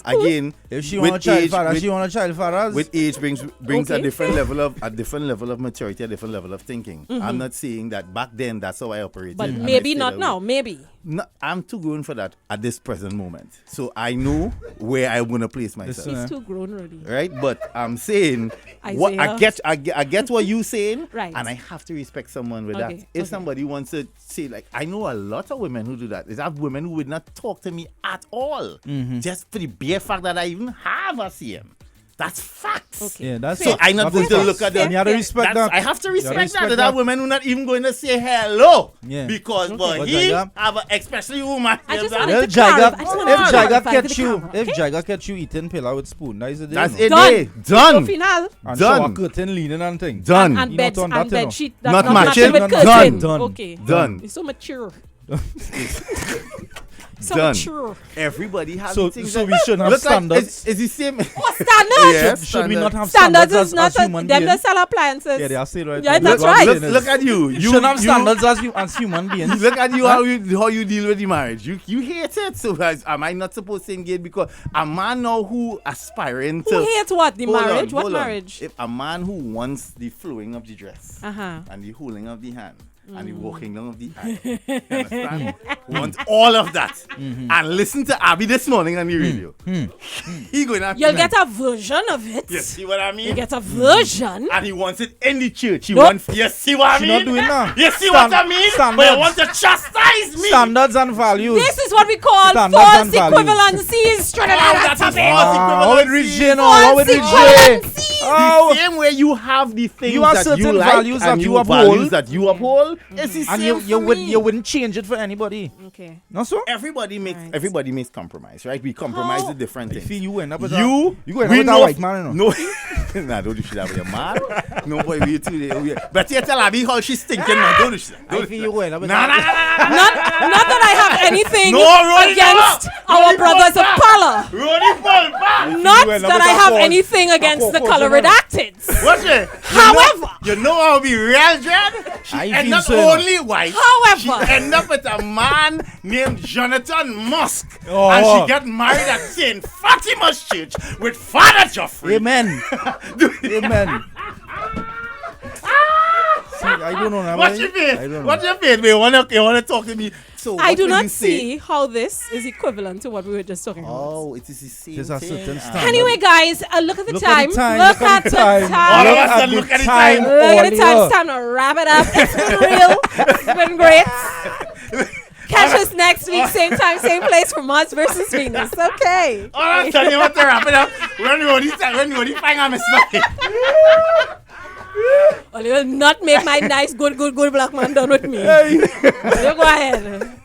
Speaker 2: again,
Speaker 3: if she
Speaker 2: with
Speaker 3: want a child
Speaker 2: age-
Speaker 3: father,
Speaker 2: with-
Speaker 3: she want a child father.
Speaker 2: with age brings
Speaker 14: Okay.
Speaker 2: a different level of maturity, a different level of thinking.
Speaker 14: Mhm.
Speaker 2: I'm not saying that back then that's how I operated.
Speaker 14: But
Speaker 2: and I
Speaker 14: maybe
Speaker 2: stay
Speaker 14: not
Speaker 2: that
Speaker 14: now.
Speaker 2: way.
Speaker 14: Maybe.
Speaker 2: No, I'm too grown for that at this present moment. So I know where I want to place myself.
Speaker 14: He's too grown already.
Speaker 2: Right, but I'm saying what I get what you saying,
Speaker 14: Right.
Speaker 2: and I have to respect someone with
Speaker 14: Okay,
Speaker 2: that. If somebody wants to say, like, I know a lot of women who do that. I have women who would not talk to me at all, just for the bare fact that I even have a CM. That's facts.
Speaker 14: Okay.
Speaker 3: Yeah, that's
Speaker 2: So
Speaker 3: it.
Speaker 2: I'm not going to look at them.
Speaker 3: And you have to respect that.
Speaker 2: I have to
Speaker 3: You
Speaker 2: respect that. There are women who not even going to say hello.
Speaker 3: Yeah.
Speaker 2: Because
Speaker 3: Okay.
Speaker 2: but
Speaker 3: But
Speaker 2: he
Speaker 3: Jaiga-
Speaker 2: have especially woman.
Speaker 14: I just
Speaker 2: that-
Speaker 14: wanted
Speaker 3: Well,
Speaker 14: to clarify.
Speaker 3: Jaiga,
Speaker 14: I just
Speaker 3: if
Speaker 14: wanted to
Speaker 3: Jaiga
Speaker 14: clarify for the
Speaker 3: catch you,
Speaker 14: camera,
Speaker 3: if
Speaker 14: okay?
Speaker 3: Jaiga catch you eating pillar with spoon, that is the day.
Speaker 2: That's
Speaker 3: you
Speaker 2: it.
Speaker 3: know.
Speaker 2: Day. Done.
Speaker 14: So final.
Speaker 3: And
Speaker 2: Done.
Speaker 3: shower curtain leaning and thing.
Speaker 2: Done.
Speaker 14: And
Speaker 3: You
Speaker 14: bed
Speaker 3: not on that,
Speaker 14: and
Speaker 3: you know.
Speaker 14: bed sheet. that
Speaker 2: Not
Speaker 14: not
Speaker 2: matching.
Speaker 14: with
Speaker 2: Done.
Speaker 14: curtain.
Speaker 2: Done.
Speaker 14: Okay.
Speaker 2: Done.
Speaker 14: It's so mature. So
Speaker 2: Done.
Speaker 14: mature.
Speaker 2: Everybody has
Speaker 3: So
Speaker 2: things
Speaker 3: so
Speaker 2: that
Speaker 3: we should have
Speaker 2: look like
Speaker 3: standards.
Speaker 2: it's the same.
Speaker 14: What standards?
Speaker 2: Yes,
Speaker 3: Should we not have
Speaker 14: Standards
Speaker 3: standards
Speaker 14: is not
Speaker 3: as human
Speaker 14: them that
Speaker 3: beings?
Speaker 14: sell appliances.
Speaker 3: Yeah, they are still right.
Speaker 14: Yeah,
Speaker 3: now.
Speaker 14: that's
Speaker 3: What I'm
Speaker 14: right.
Speaker 3: saying is,
Speaker 2: Look at you.
Speaker 3: You should have standards as human beings.
Speaker 2: Look at you
Speaker 3: Huh?
Speaker 2: how you deal with the marriage. You hate it. So am I not supposed to engage? Because a man now who aspiring to
Speaker 14: Who hates what? The
Speaker 2: Hold on,
Speaker 14: marriage? What
Speaker 2: hold on.
Speaker 14: marriage?
Speaker 2: If a man who wants the flowing of the dress
Speaker 14: Uh-huh.
Speaker 2: and the holding of the hand and the walking down of the aisle, you understand? Want all of that. And listen to Abby this morning on the radio. He going to
Speaker 14: You'll get a version of it.
Speaker 2: You see what I mean?
Speaker 14: You get a version.
Speaker 2: And he wants it in the church. He
Speaker 14: Nope.
Speaker 2: wants. You see what I
Speaker 3: She
Speaker 2: mean?
Speaker 3: not doing that.
Speaker 2: You see what I mean?
Speaker 3: Standards.
Speaker 2: But you want to chastise me.
Speaker 3: Standards and values.
Speaker 14: This is what we call
Speaker 3: Standards
Speaker 14: false
Speaker 3: and values.
Speaker 14: equivalencies. Trinidad
Speaker 2: Oh,
Speaker 14: and
Speaker 2: that is
Speaker 14: Tobago.
Speaker 2: false
Speaker 3: How with Regina?
Speaker 14: False
Speaker 3: How with Regina?
Speaker 14: equivalencies.
Speaker 3: Oh,
Speaker 2: The same way you have the things
Speaker 3: You have
Speaker 2: that you
Speaker 3: certain
Speaker 2: like
Speaker 3: values
Speaker 2: and
Speaker 3: that you
Speaker 2: values
Speaker 3: uphold.
Speaker 2: that you uphold. It's the
Speaker 3: and
Speaker 2: same for me.
Speaker 3: you wouldn't change it for anybody.
Speaker 14: Okay.
Speaker 3: Not so?
Speaker 2: Everybody makes compromise, right? We compromise with different
Speaker 3: I
Speaker 2: things.
Speaker 3: feel you end up with
Speaker 2: You
Speaker 3: go end
Speaker 2: we
Speaker 3: up with a
Speaker 2: know-
Speaker 3: white man, you know.
Speaker 2: No, nah, don't do shit that with your man. No boy, we too. But you tell Abby how she's thinking, man. Don't do shit.
Speaker 3: I feel you go end up with
Speaker 2: Nah, nah, nah, nah.
Speaker 14: Not that I have anything
Speaker 2: No, Ronnie,
Speaker 14: against
Speaker 2: no.
Speaker 14: our
Speaker 2: Ronnie,
Speaker 14: brothers
Speaker 2: fall
Speaker 14: of
Speaker 2: back.
Speaker 14: color.
Speaker 2: Ronnie, fall back.
Speaker 14: Not
Speaker 3: You end up
Speaker 14: that
Speaker 3: with
Speaker 14: I
Speaker 3: a
Speaker 14: have
Speaker 3: cause.
Speaker 14: anything against the
Speaker 3: cause,
Speaker 14: color
Speaker 3: you know.
Speaker 14: redacted.
Speaker 2: What's it?
Speaker 14: However,
Speaker 2: you know how be real, Dread? She
Speaker 3: I
Speaker 2: end
Speaker 3: feel
Speaker 2: up
Speaker 3: so, you know.
Speaker 2: only white.
Speaker 14: However.
Speaker 2: She end up with a man named Jonathan Musk.
Speaker 3: Oh.
Speaker 2: And she got married at St. Fatima's Church with Father Geoffrey.
Speaker 3: Amen. Amen. See, I don't know. now,
Speaker 2: What's
Speaker 3: I-
Speaker 2: your
Speaker 3: I
Speaker 2: face?
Speaker 3: don't know.
Speaker 2: What's your face? You wanna talk to me? So
Speaker 14: I
Speaker 2: what
Speaker 14: do
Speaker 2: will
Speaker 14: not
Speaker 2: you say?
Speaker 14: see how this is equivalent to what we were just talking about.
Speaker 2: Oh, it is the same
Speaker 3: There's a
Speaker 2: thing.
Speaker 3: certain
Speaker 2: Ah.
Speaker 3: standard.
Speaker 14: Anyway, guys, look at the
Speaker 3: Look
Speaker 14: time.
Speaker 3: at the time.
Speaker 14: Look at the time.
Speaker 2: All of us look at the time.
Speaker 14: Look at the time.
Speaker 3: Audio.
Speaker 14: It's time to wrap it up. It's been real. It's been great. Catch us next week, same time, same place for Mars versus Venus. Okay.
Speaker 2: All I'm telling you what to wrap it up. When you find out, Miss Lucky.
Speaker 14: Well, you will not make my nice, good black man done with me. You go ahead.